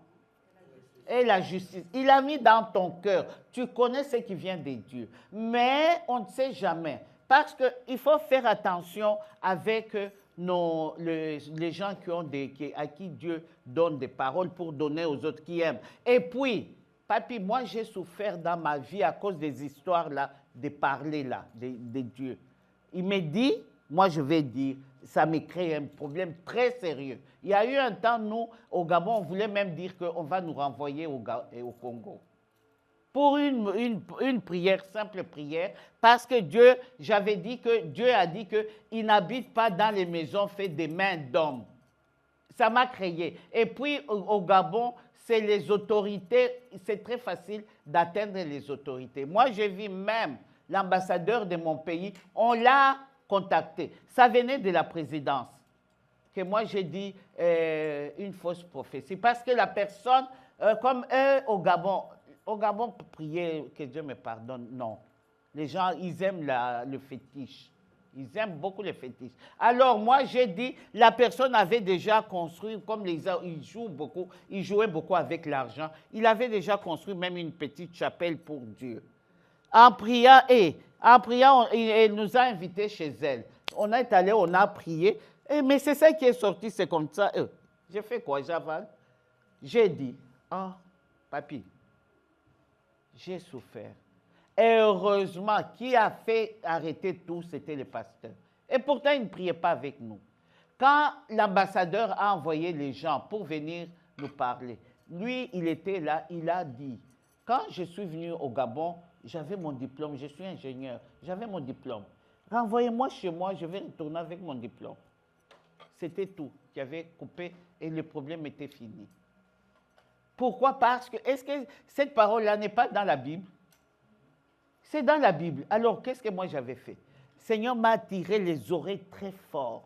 et la justice. Il a mis dans ton cœur. Tu connais ce qui vient de Dieu. Mais on ne sait jamais. Parce qu'il faut faire attention avec les gens à qui Dieu donne des paroles pour donner aux autres qui aiment. Et puis, papi, moi j'ai souffert dans ma vie à cause des histoires là, de parler là, de Dieu. Il me dit, moi je vais dire, ça me crée un problème très sérieux. Il y a eu un temps, nous, au Gabon, on voulait même dire qu'on va nous renvoyer au Congo. Pour une prière, simple prière, parce que Dieu, j'avais dit que Dieu a dit qu'il n'habite pas dans les maisons faites des mains d'hommes. Ça m'a créé. Et puis, au Gabon, c'est les autorités, c'est très facile d'atteindre les autorités. Moi, j'ai vu même l'ambassadeur de mon pays, on l'a contacté. Ça venait de la présidence. Que moi, j'ai dit une fausse prophétie. Parce que la personne, comme eux, au Gabon, pour prier, que Dieu me pardonne, non. Les gens, ils aiment le fétiche. Ils aiment beaucoup les fétiches. Alors, moi, j'ai dit, la personne avait déjà construit, comme ils jouaient beaucoup avec l'argent, il avait déjà construit même une petite chapelle pour Dieu. En priant, il nous a invités chez elle. On est allé, on a prié, mais c'est ça qui est sorti, c'est comme ça. J'ai fait quoi, j'avale? J'ai dit, papy, j'ai souffert. Et heureusement, qui a fait arrêter tout, c'était le pasteur. Et pourtant, il ne priait pas avec nous. Quand l'ambassadeur a envoyé les gens pour venir nous parler, lui, il était là, il a dit, quand je suis venu au Gabon, j'avais mon diplôme, je suis ingénieur, j'avais mon diplôme. Renvoyez-moi chez moi, je vais retourner avec mon diplôme. C'était tout qui avait coupé et le problème était fini. Pourquoi? Parce que, est-ce que cette parole-là n'est pas dans la Bible? C'est dans la Bible. Alors, qu'est-ce que moi j'avais fait? Le Seigneur m'a tiré les oreilles très fort.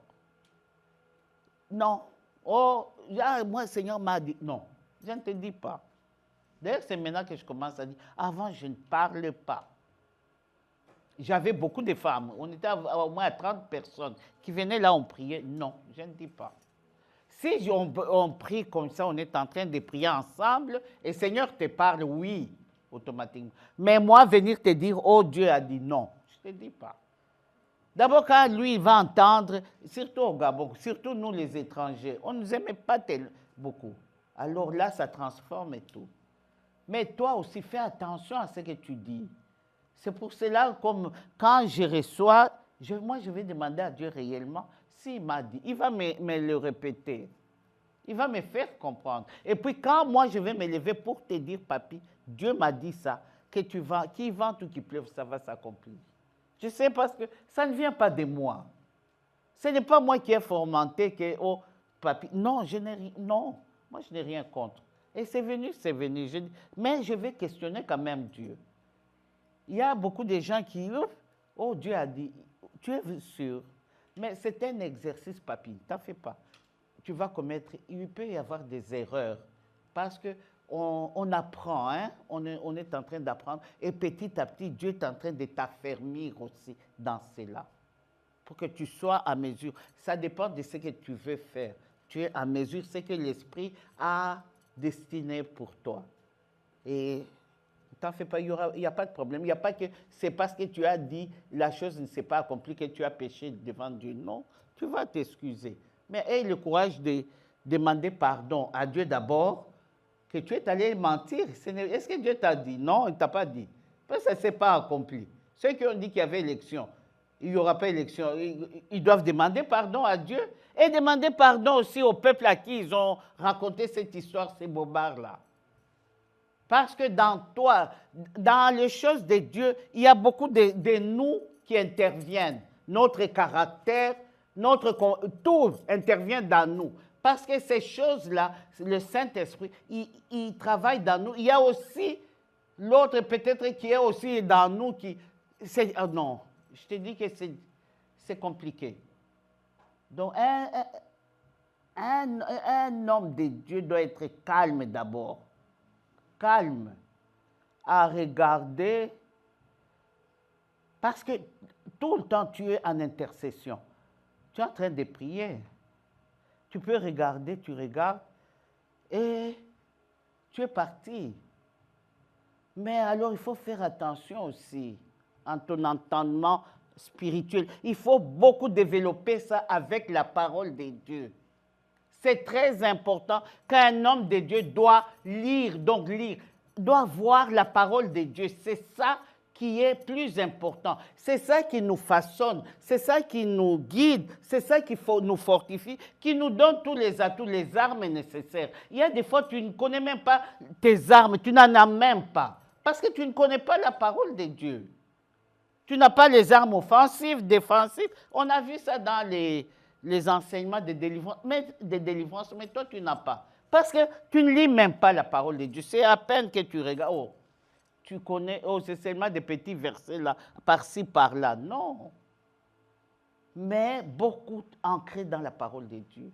Non. Moi, le Seigneur m'a dit, non, je ne te dis pas. D'ailleurs, c'est maintenant que je commence à dire, avant, je ne parlais pas. J'avais beaucoup de femmes. On était au moins à 30 personnes qui venaient là, on priait. Non, je ne dis pas. Si on prie comme ça, on est en train de prier ensemble, et le Seigneur te parle, oui, automatiquement. Mais moi, venir te dire, oh, Dieu a dit non, je ne te dis pas. D'abord, quand lui, il va entendre, surtout au Gabon, surtout nous les étrangers, on ne nous aimait pas beaucoup. Alors là, ça transforme et tout. Mais toi aussi, fais attention à ce que tu dis. C'est pour cela, comme quand je reçois, moi, je vais demander à Dieu réellement, s'il m'a dit, il va me le répéter. Il va me faire comprendre. Et puis, quand moi, je vais me lever pour te dire, papy, Dieu m'a dit ça, que tu vas, qu'il vente ou qu'il pleuve, ça va s'accomplir. Je sais parce que ça ne vient pas de moi. Ce n'est pas moi qui ai fomenté que, oh, papy, non, non, moi, je n'ai rien contre. Et c'est venu, mais je vais questionner quand même Dieu. Il y a beaucoup de gens qui, oh, Dieu a dit, tu es sûr, mais c'est un exercice, papy, t'en fais pas. Tu vas commettre, il peut y avoir des erreurs, parce qu'on apprend, hein? On est en train d'apprendre, et petit à petit, Dieu est en train de t'affermir aussi dans cela, pour que tu sois à mesure. Ça dépend de ce que tu veux faire. Tu es à mesure, c'est que l'Esprit a destiné pour toi. Et t'en fais pas, il n'y a pas de problème. Il n'y a pas que c'est parce que tu as dit la chose ne s'est pas accomplie que tu as péché devant Dieu. Non, tu vas t'excuser. Mais aie le courage de demander pardon à Dieu d'abord, que tu es allé mentir. Est-ce que Dieu t'a dit? Non, il ne t'a pas dit. Parce que ça ne s'est pas accompli. Ceux qui ont dit qu'il y avait élection, il n'y aura pas élection, ils doivent demander pardon à Dieu et demander pardon aussi au peuple à qui ils ont raconté cette histoire, ces bobards-là. Parce que dans toi, dans les choses de Dieu, il y a beaucoup de nous qui interviennent. Notre caractère, tout intervient dans nous. Parce que ces choses-là, le Saint-Esprit, il travaille dans nous. Il y a aussi l'autre peut-être qui est aussi dans nous qui... non, je te dis que c'est compliqué. Donc, un homme de Dieu doit être calme d'abord. Calme, à regarder, parce que tout le temps tu es en intercession. Tu es en train de prier. Tu peux regarder, tu regardes, et tu es parti. Mais alors, il faut faire attention aussi en ton entendement spirituel. Il faut beaucoup développer ça avec la parole de Dieu. C'est très important qu'un homme de Dieu doit lire, doit voir la parole de Dieu. C'est ça qui est plus important. C'est ça qui nous façonne, c'est ça qui nous guide, c'est ça qui nous fortifie, qui nous donne tous les atouts, les armes nécessaires. Il y a des fois, tu ne connais même pas tes armes, tu n'en as même pas, parce que tu ne connais pas la parole de Dieu. Tu n'as pas les armes offensives, défensives. On a vu ça dans les enseignements de délivrance, mais toi, tu n'as pas. Parce que tu ne lis même pas la parole de Dieu. C'est à peine que tu regardes. Oh, tu connais, oh, c'est seulement des petits versets là, par-ci, par-là. Non. Mais beaucoup ancrés dans la parole de Dieu.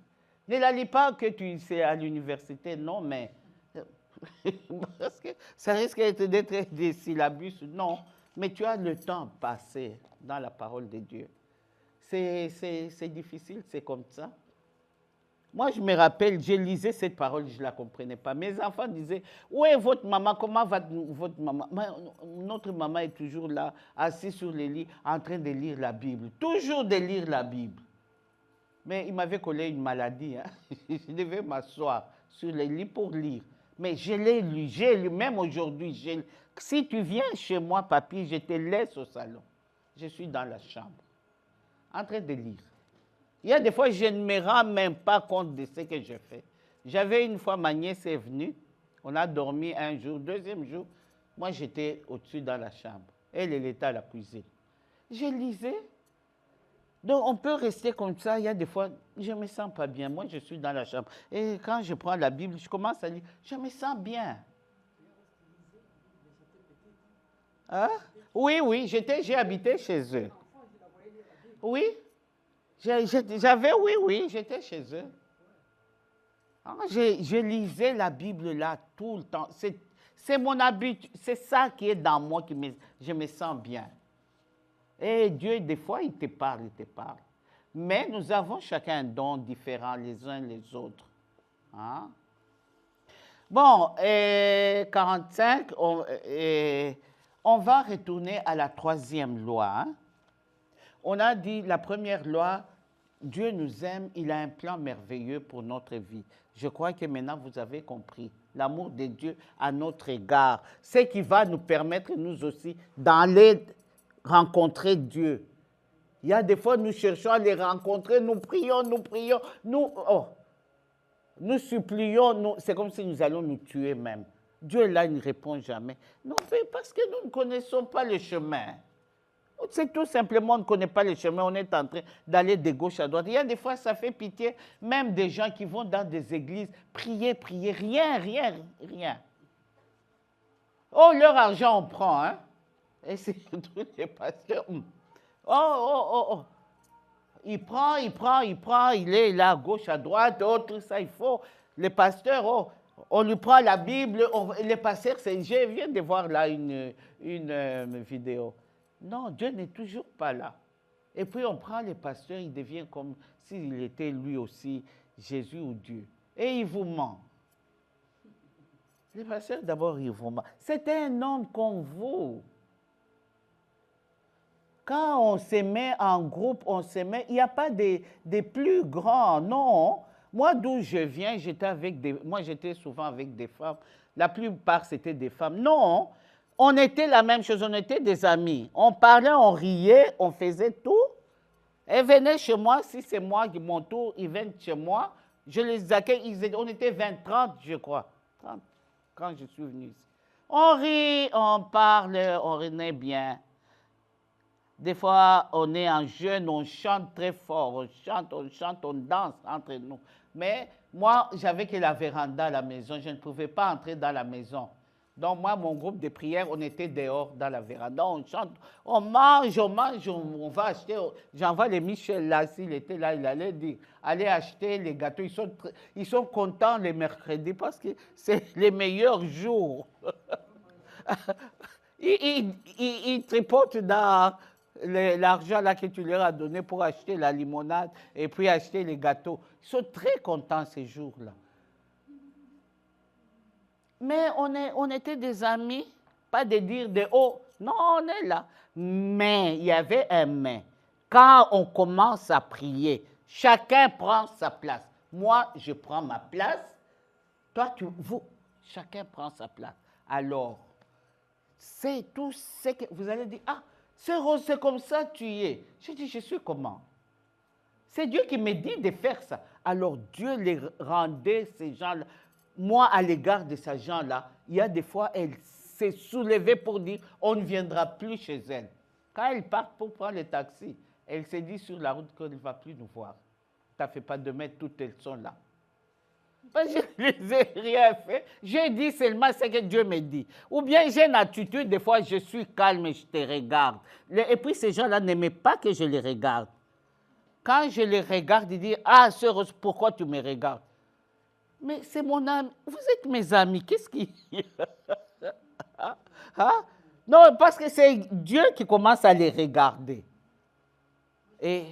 Ne la lis pas que tu sais à l'université, non, mais parce que ça risque d'être des syllabus, non. Mais tu as le temps passé dans la parole de Dieu. C'est difficile, c'est comme ça. Moi, je me rappelle, je lisais cette parole, je ne la comprenais pas. Mes enfants disaient, où est votre maman? Comment va votre maman? Notre maman est toujours là, assise sur le lit, en train de lire la Bible. Toujours de lire la Bible. Mais il m'avait collé une maladie. Hein. Je devais m'asseoir sur le lit pour lire. Mais je l'ai lu, j'ai lu, même aujourd'hui. Si tu viens chez moi, papy, je te laisse au salon. Je suis dans la chambre, en train de lire. Il y a des fois, je ne me rends même pas compte de ce que je fais. J'avais une fois, ma nièce est venue, on a dormi un jour, deuxième jour, moi j'étais au-dessus dans la chambre. Elle était à la cuisine. Je lisais. Donc on peut rester comme ça, il y a des fois, je ne me sens pas bien, moi je suis dans la chambre. Et quand je prends la Bible, je commence à lire, je me sens bien. Hein? Oui, j'ai habité chez eux. Oui. J'étais chez eux. Je lisais la Bible là tout le temps. C'est mon habitude, c'est ça qui est dans moi, je me sens bien. Et Dieu, des fois, il te parle. Mais nous avons chacun un don différent les uns les autres. Hein? Bon, 45, on va retourner à la troisième loi. Hein? On a dit, la première loi, Dieu nous aime, il a un plan merveilleux pour notre vie. Je crois que maintenant vous avez compris l'amour de Dieu à notre égard. Ce qui va nous permettre, nous aussi, d'aller rencontrer Dieu. Il y a des fois, nous cherchons à les rencontrer, nous prions, nous supplions, c'est comme si nous allons nous tuer même. Dieu là, il ne répond jamais. Non, parce que nous ne connaissons pas le chemin. C'est tout simplement, on ne connaît pas le chemin, on est en train d'aller de gauche à droite. Il y a des fois, ça fait pitié, même des gens qui vont dans des églises, prier, rien. Oh, leur argent, on prend, hein. Et c'est tous les pasteurs. Oh. Il prend, il est là, à gauche, à droite, autre, ça, il faut. Les pasteurs, on lui prend la Bible, les pasteurs, je viens de voir là une vidéo. Non, Dieu n'est toujours pas là. Et puis on prend les pasteurs, il devient comme s'il était lui aussi Jésus ou Dieu. Et il vous ment. Les pasteurs, d'abord, ils vous mentent. C'était un homme comme vous. Quand on se met en groupe, il n'y a pas des plus grands, non. Moi, d'où je viens, j'étais souvent avec des femmes. La plupart, c'était des femmes. Non. On était la même chose, on était des amis. On parlait, on riait, on faisait tout. Ils venaient chez moi, si c'est moi qui mon tour, ils viennent chez moi. Je les accueille, on était 20, 30, je crois. 30, quand je suis venu ici. On rit, on parle, on renaît bien. Des fois, on est en jeûne, on chante très fort, on chante, on danse entre nous. Mais moi, j'avais que la véranda à la maison, je ne pouvais pas entrer dans la maison. Donc moi, mon groupe de prière, on était dehors dans la véranda, on chante, on mange, on va acheter. J'envoie les Michel là, s'il était là, il allait dire, allez acheter les gâteaux. Ils sont contents les mercredis parce que c'est les meilleurs jours. Ils tripotent dans l'argent là que tu leur as donné pour acheter la limonade et puis acheter les gâteaux. Ils sont très contents ces jours-là. Mais on était des amis, pas de dire de oh, non, on est là. Mais, il y avait un mais. Quand on commence à prier, chacun prend sa place. Moi, je prends ma place. Toi, chacun prend sa place. Alors, c'est tout ce que vous allez dire. Ah, sœur Rose, c'est comme ça tu es. Je dis, je suis comment? C'est Dieu qui me dit de faire ça. Alors Dieu les rendait, ces gens-là. Moi, à l'égard de ces gens-là, il y a des fois, elle s'est soulevée pour dire, on ne viendra plus chez elle. Quand elle part pour prendre le taxi, elle s'est dit sur la route qu'elle ne va plus nous voir. Tu n'as fait pas de mettre, toutes elles sont là. Ben, je ne les ai rien fait. J'ai dit seulement ce que Dieu me dit. Ou bien j'ai une attitude, des fois je suis calme et je te regarde. Et puis ces gens-là n'aimaient pas que je les regarde. Quand je les regarde, ils disent, ah, sœur, pourquoi tu me regardes? Mais c'est mon ami. Vous êtes mes amis. Qu'est-ce qui... hein? Non, parce que c'est Dieu qui commence à les regarder. Et...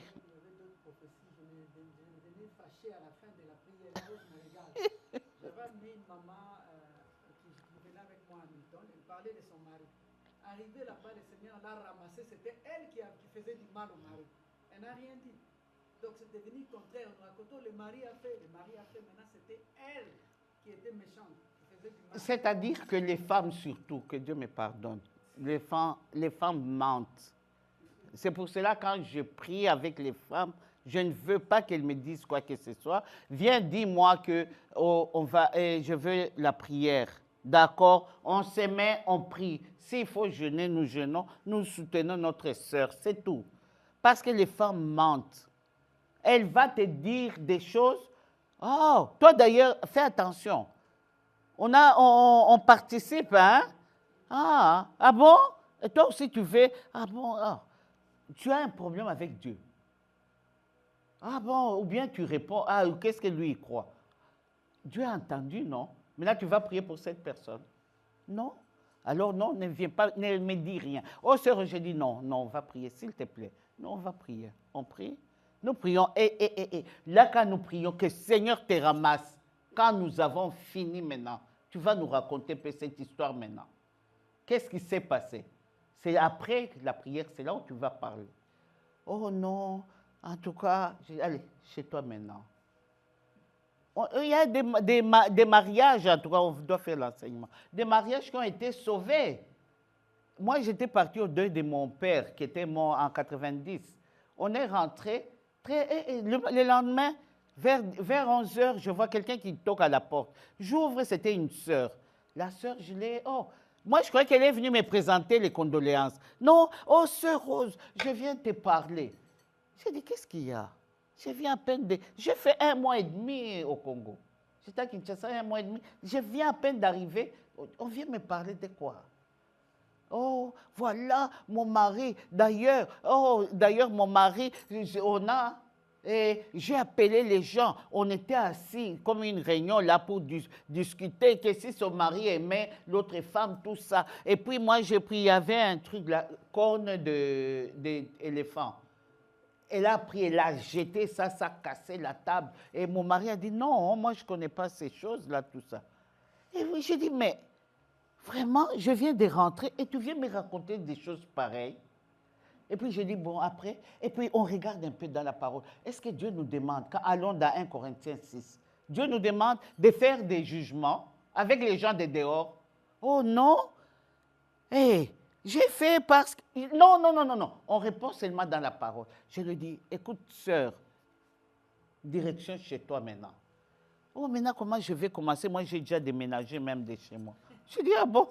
Arrivé là-bas, le Seigneur l'a ramassé, c'était elle qui faisait du mal au mari. Elle n'a rien dit. Donc c'est devenu contraire. Le mari a fait, maintenant c'était elle qui était méchante, qui faisait du mal. C'est-à-dire que les femmes surtout, que Dieu me pardonne, les femmes mentent. C'est pour cela quand je prie avec les femmes, je ne veux pas qu'elles me disent quoi que ce soit. Viens, dis-moi que je veux la prière. D'accord, on se met, on prie. S'il faut jeûner, nous jeûnons, nous soutenons notre sœur, c'est tout. Parce que les femmes mentent. Elle va te dire des choses. Oh, toi d'ailleurs, fais attention. On participe, hein? Ah bon? Et toi aussi tu veux? Ah bon? Ah. Tu as un problème avec Dieu. Ah bon? Ou bien tu réponds, ah, qu'est-ce que lui croit? Dieu a entendu, non? Maintenant, tu vas prier pour cette personne. Non. Alors, non, ne viens pas, ne me dis rien. Oh, sœur, je dis non, on va prier, s'il te plaît. Non, on va prier. On prie. Nous prions. Et là, quand nous prions, que le Seigneur te ramasse. Quand nous avons fini maintenant, tu vas nous raconter un peu cette histoire maintenant. Qu'est-ce qui s'est passé? C'est après la prière, c'est là où tu vas parler. Oh non, en tout cas, allez, chez toi maintenant. Il y a des mariages, en tout cas, on doit faire l'enseignement. Des mariages qui ont été sauvés. Moi, j'étais parti au deuil de mon père, qui était mort en 90. On est rentré, le lendemain, vers 11 h, je vois quelqu'un qui toque à la porte. J'ouvre, c'était une sœur. La sœur, je l'ai... Oh, moi, je croyais qu'elle est venue me présenter les condoléances. Non, oh, sœur Rose, je viens te parler. J'ai dit, qu'est-ce qu'il y a? Je viens à peine de... J'ai fait 1 mois et demi au Congo. J'étais à Kinshasa 1 mois et demi. Je viens à peine d'arriver. On vient me parler de quoi? Oh, voilà, mon mari. D'ailleurs, mon mari, j'ai appelé les gens. On était assis comme une réunion là pour discuter que si son mari aimait l'autre femme, tout ça. Et puis moi, j'ai pris, il y avait un truc, la corne d'éléphant. Elle a pris, elle a jeté ça, ça a cassé la table. Et mon mari a dit, non, moi je ne connais pas ces choses-là, tout ça. Et oui, j'ai dit, mais vraiment, je viens de rentrer et tu viens me raconter des choses pareilles. Et puis j'ai dit, bon, après, et puis on regarde un peu dans la parole. Est-ce que Dieu nous demande, quand allons dans 1 Corinthiens 6, Dieu nous demande de faire des jugements avec les gens de dehors? Oh non! Hé! J'ai fait parce que... Non. On répond seulement dans la parole. Je lui dis, écoute, sœur, direction chez toi maintenant. Oh, maintenant, comment je vais commencer? Moi, j'ai déjà déménagé même de chez moi. Je dis, ah bon?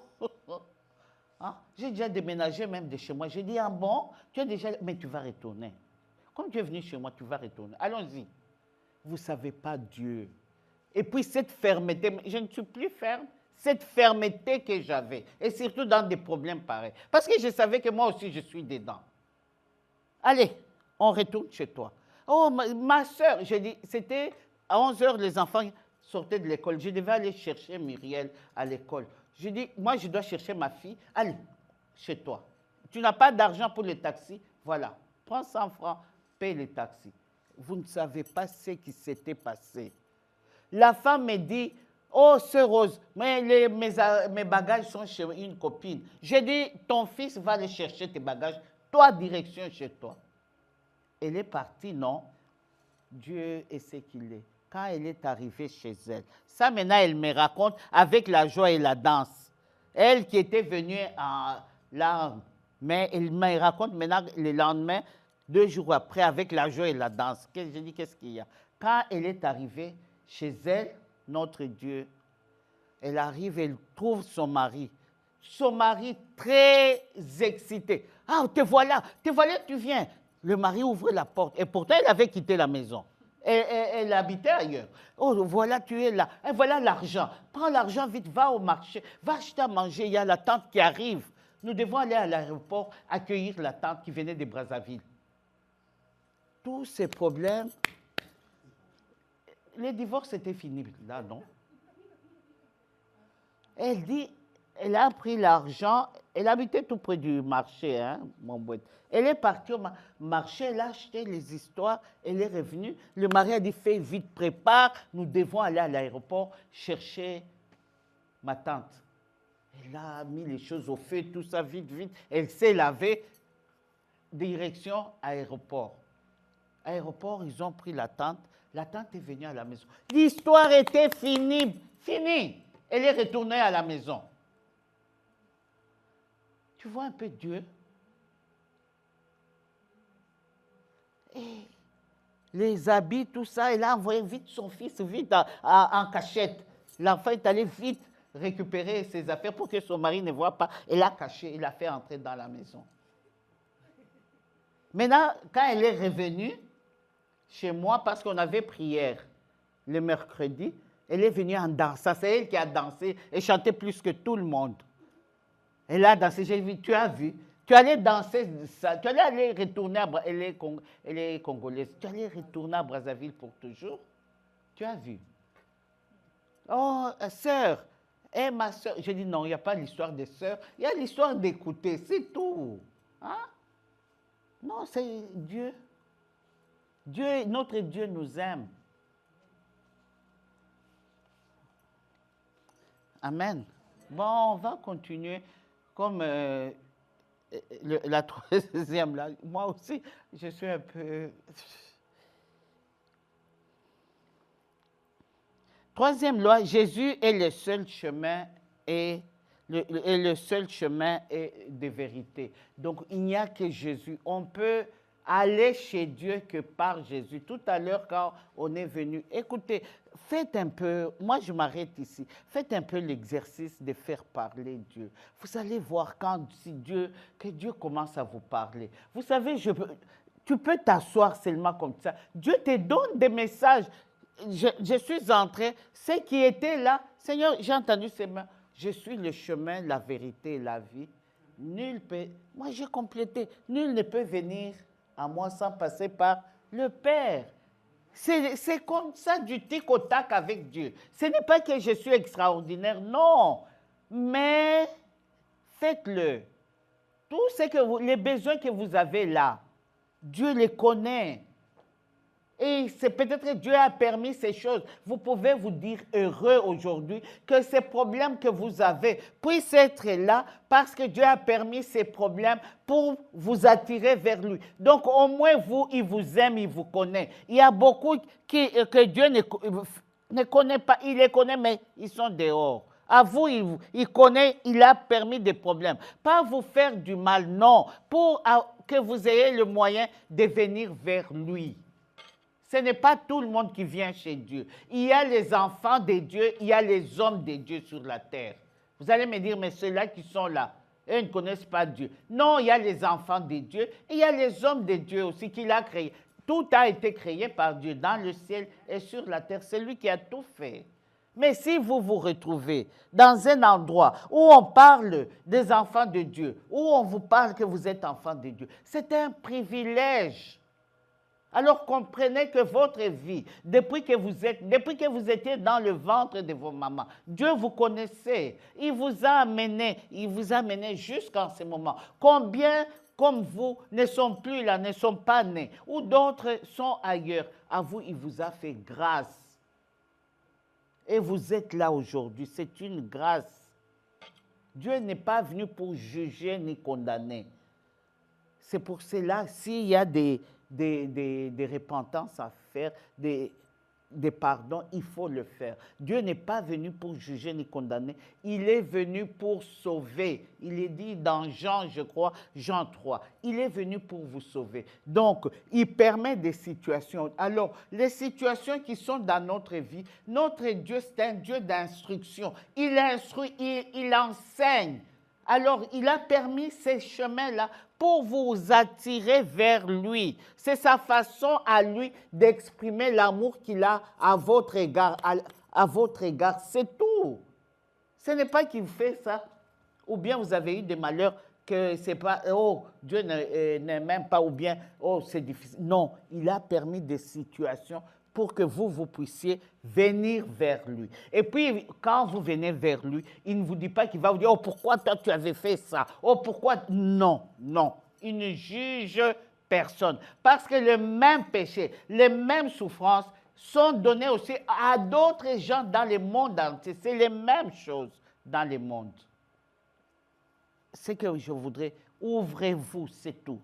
Hein? J'ai déjà déménagé même de chez moi. Je dis, ah bon? Tu as déjà... Mais tu vas retourner. Comme tu es venu chez moi, tu vas retourner. Allons-y. Vous ne savez pas Dieu. Et puis cette fermeté, je ne suis plus ferme. Cette fermeté que j'avais, et surtout dans des problèmes pareils. Parce que je savais que moi aussi, je suis dedans. Allez, on retourne chez toi. Oh, ma soeur, j'ai dit, c'était à 11 h, les enfants sortaient de l'école. Je devais aller chercher Muriel à l'école. Je dis, moi, je dois chercher ma fille. Allez, chez toi. Tu n'as pas d'argent pour le taxi? Voilà, prends 100 francs, paye le taxi. Vous ne savez pas ce qui s'était passé. La femme me dit, oh, sœur Rose, mais mes bagages sont chez une copine. J'ai dit, ton fils va aller chercher tes bagages. Toi, direction chez toi. Elle est partie, non? Dieu est ce qu'il est. Quand elle est arrivée chez elle, ça maintenant, elle me raconte avec la joie et la danse. Elle qui était venue là, mais il me raconte maintenant le lendemain, 2 jours après, avec la joie et la danse. J'ai dit, qu'est-ce qu'il y a? Quand elle est arrivée chez elle, notre Dieu, elle arrive, elle trouve son mari. Son mari très excité. Ah, te voilà, tu viens. Le mari ouvre la porte. Et pourtant, elle avait quitté la maison. Elle habitait ailleurs. Oh, voilà, tu es là. Et voilà l'argent. Prends l'argent vite, va au marché. Va acheter à manger. Il y a la tante qui arrive. Nous devons aller à l'aéroport accueillir la tante qui venait de Brazzaville. Tous ces problèmes, les divorces étaient finis là, non? Elle dit, elle a pris l'argent, elle habitait tout près du marché, hein, mon boîte. Elle est partie au marché, elle a acheté les histoires, elle est revenue. Le mari a dit, fais vite, prépare, nous devons aller à l'aéroport chercher ma tante. Elle a mis les choses au feu, tout ça, vite, vite. Elle s'est lavée, direction aéroport. Aéroport, ils ont pris la tante est venue à la maison. L'histoire était finie. Elle est retournée à la maison. Tu vois un peu Dieu? Et les habits, tout ça, elle a envoyé vite son fils, vite en cachette. L'enfant est allé vite récupérer ses affaires pour que son mari ne voit pas. Elle a caché, il a fait entrer dans la maison. Maintenant, quand elle est revenue chez moi, parce qu'on avait prière le mercredi, elle est venue en dansant. C'est elle qui a dansé et chanté plus que tout le monde. Elle a dansé. J'ai vu, tu as vu. Tu allais danser ça. Tu allais aller retourner à elle est congolaise. Tu allais retourner à Brazzaville pour toujours. Tu as vu. Oh, sœur. Eh, ma sœur. J'ai dit non, il n'y a pas l'histoire des sœurs. Il y a l'histoire d'écouter. C'est tout. Hein? Non, c'est Dieu. Notre Dieu nous aime. Amen. Bon, on va continuer comme la troisième là. Moi aussi, je suis un peu... Troisième loi, Jésus est le seul chemin et le seul chemin de vérité. Donc, il n'y a que Jésus. On peut aller chez Dieu que par Jésus. Tout à l'heure, quand on est venu, écoutez, faites un peu, moi je m'arrête ici, faites un peu l'exercice de faire parler Dieu. Vous allez voir que Dieu commence à vous parler. Vous savez, tu peux t'asseoir seulement comme ça. Dieu te donne des messages. Je suis entré, ceux qui étaient là, Seigneur, j'ai entendu ces mains, je suis le chemin, la vérité et la vie. Moi j'ai complété, nul ne peut venir à moi sans passer par le Père. C'est comme ça du tic au tac avec Dieu. Ce n'est pas que je suis extraordinaire, non. Mais faites-le. Tout les besoins que vous avez là, Dieu les connaît. Et c'est peut-être que Dieu a permis ces choses. Vous pouvez vous dire heureux aujourd'hui que ces problèmes que vous avez puissent être là parce que Dieu a permis ces problèmes pour vous attirer vers lui. Donc au moins il vous aime, il vous connaît. Il y a beaucoup que Dieu ne connaît pas. Il les connaît, mais ils sont dehors. À vous, il connaît, il a permis des problèmes. Pas vous faire du mal, non. Pour que vous ayez le moyen de venir vers lui. Ce n'est pas tout le monde qui vient chez Dieu. Il y a les enfants de Dieu, il y a les hommes de Dieu sur la terre. Vous allez me dire, mais ceux-là qui sont là, eux ne connaissent pas Dieu. Non, il y a les enfants de Dieu et il y a les hommes de Dieu aussi qu'il a créés. Tout a été créé par Dieu dans le ciel et sur la terre. C'est lui qui a tout fait. Mais si vous vous retrouvez dans un endroit où on parle des enfants de Dieu, où on vous parle que vous êtes enfants de Dieu, c'est un privilège. Alors comprenez que votre vie, depuis que vous étiez dans le ventre de vos mamans, Dieu vous connaissait. Il vous a amené jusqu'en ce moment. Combien, comme vous, ne sont plus là, ne sont pas nés, ou d'autres sont ailleurs. À vous, il vous a fait grâce. Et vous êtes là aujourd'hui. C'est une grâce. Dieu n'est pas venu pour juger ni condamner. C'est pour cela, s'il y a des repentances à faire, de pardon, il faut le faire. Dieu n'est pas venu pour juger ni condamner, il est venu pour sauver. Il est dit dans Jean, je crois, Jean 3, il est venu pour vous sauver. Donc, il permet des situations. Alors, les situations qui sont dans notre vie, notre Dieu, c'est un Dieu d'instruction. Il instruit, il enseigne. Alors, il a permis ces chemins-là pour vous attirer vers lui. C'est sa façon à lui d'exprimer l'amour qu'il a à votre égard. À votre égard, c'est tout. Ce n'est pas qu'il fait ça. Ou bien vous avez eu des malheurs que c'est pas, oh, Dieu n'aime pas, ou bien, oh, c'est difficile. Non, il a permis des situations pour que vous puissiez venir vers lui. Et puis, quand vous venez vers lui, il ne vous dit pas qu'il va vous dire, oh, pourquoi toi tu avais fait ça? Oh, pourquoi? Non, non. Il ne juge personne. Parce que le même péché, les mêmes souffrances sont données aussi à d'autres gens dans le monde entier. C'est les mêmes choses dans le monde. Ce que je voudrais, ouvrez-vous, c'est tout.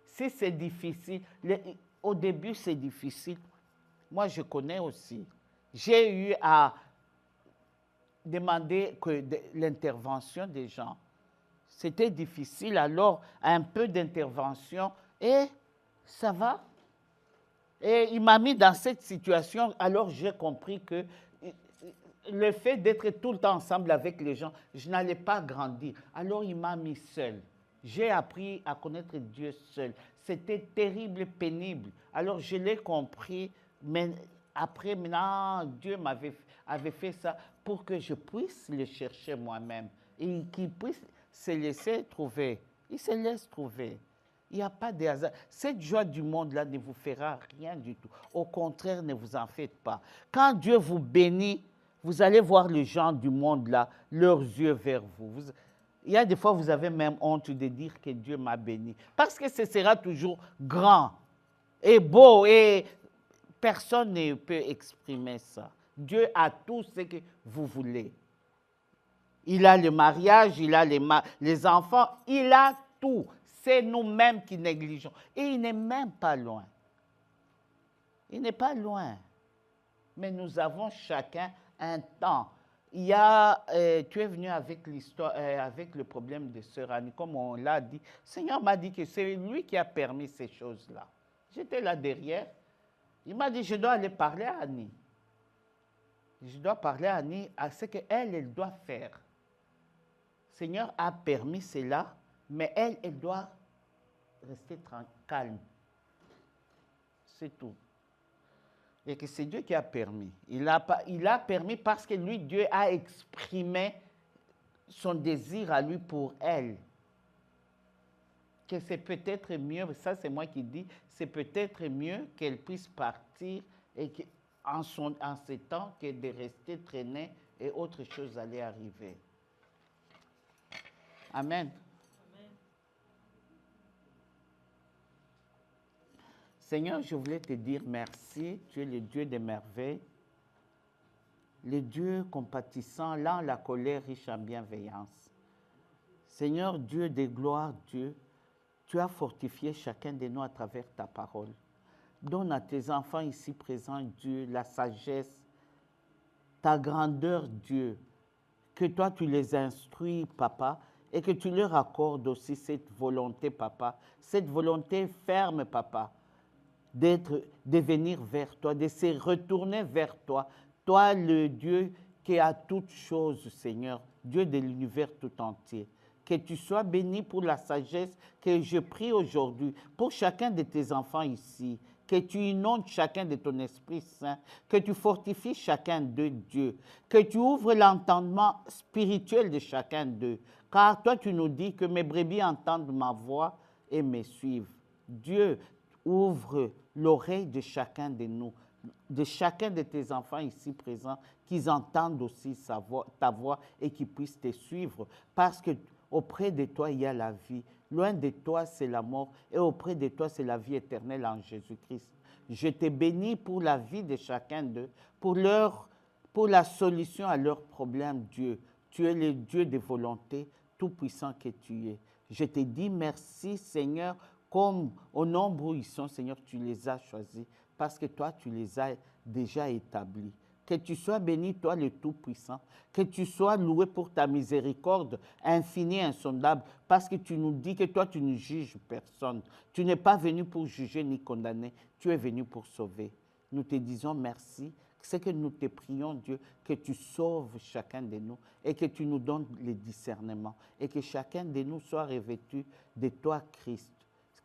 Si c'est difficile, au début c'est difficile. Moi, je connais aussi. J'ai eu à demander l'intervention des gens. C'était difficile, alors un peu d'intervention et ça va. Et il m'a mis dans cette situation, alors j'ai compris que le fait d'être tout le temps ensemble avec les gens, je n'allais pas grandir. Alors il m'a mis seul. J'ai appris à connaître Dieu seul. C'était terrible, pénible. Alors je l'ai compris, mais après, maintenant, Dieu avait fait ça pour que je puisse le chercher moi-même et qu'il puisse se laisser trouver. Il se laisse trouver. Il n'y a pas de hasard. Cette joie du monde-là ne vous fera rien du tout. Au contraire, ne vous en faites pas. Quand Dieu vous bénit, vous allez voir les gens du monde-là, leurs yeux vers vous. Il y a des fois, vous avez même honte de dire que Dieu m'a béni. Parce que ce sera toujours grand et beau et personne ne peut exprimer ça. Dieu a tout ce que vous voulez. Il a le mariage, il a les enfants, il a tout. C'est nous-mêmes qui négligeons. Et il n'est même pas loin. Il n'est pas loin. Mais nous avons chacun un temps. Tu es venu avec l'histoire, avec le problème de Sœur Annie, comme on l'a dit. Le Seigneur m'a dit que c'est lui qui a permis ces choses-là. J'étais là derrière. Il m'a dit, je dois aller parler à Annie. Je dois parler à Annie à ce qu'elle doit faire. Le Seigneur a permis cela, mais elle doit rester calme. C'est tout. Et que c'est Dieu qui a permis. Il a permis parce que lui, Dieu a exprimé son désir à lui pour elle. Que c'est peut-être mieux, ça c'est moi qui dis, c'est peut-être mieux qu'elle puisse partir et en ce temps que de rester traînée et autre chose allait arriver. Amen. Seigneur, je voulais te dire merci. Tu es le Dieu des merveilles, le Dieu compatissant, lent la colère, riche en bienveillance. Seigneur, Dieu de gloire, Dieu, tu as fortifié chacun de nous à travers ta parole. Donne à tes enfants ici présents, Dieu, la sagesse, ta grandeur, Dieu, que toi tu les instruis, Papa, et que tu leur accordes aussi cette volonté, Papa, cette volonté ferme, Papa, de venir vers toi, de se retourner vers toi. Toi, le Dieu qui a toutes choses, Seigneur, Dieu de l'univers tout entier. Que tu sois béni pour la sagesse que je prie aujourd'hui pour chacun de tes enfants ici. Que tu inondes chacun de ton Esprit Saint, que tu fortifies chacun d'eux, Dieu, que tu ouvres l'entendement spirituel de chacun d'eux. Car toi, tu nous dis que mes brebis entendent ma voix et me suivent. Dieu, ouvre l'oreille de chacun de nous, de chacun de tes enfants ici présents, qu'ils entendent aussi ta voix et qu'ils puissent te suivre. Parce que auprès de toi, il y a la vie. Loin de toi, c'est la mort. Et auprès de toi, c'est la vie éternelle en Jésus-Christ. Je te bénis pour la vie de chacun d'eux, pour la solution à leurs problèmes, Dieu. Tu es le Dieu de volonté, tout-puissant que tu es. Je te dis merci, Seigneur, comme au nombre où ils sont, Seigneur, tu les as choisis. Parce que toi, tu les as déjà établie. Que tu sois béni, toi le Tout-Puissant. Que tu sois loué pour ta miséricorde infinie, insondable, parce que tu nous dis que toi, tu ne juges personne. Tu n'es pas venu pour juger ni condamner, tu es venu pour sauver. Nous te disons merci. C'est que nous te prions, Dieu, que tu sauves chacun de nous et que tu nous donnes le discernement et que chacun de nous soit revêtu de toi, Christ.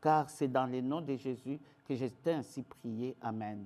Car c'est dans le nom de Jésus que je t'ai ainsi prié. Amen.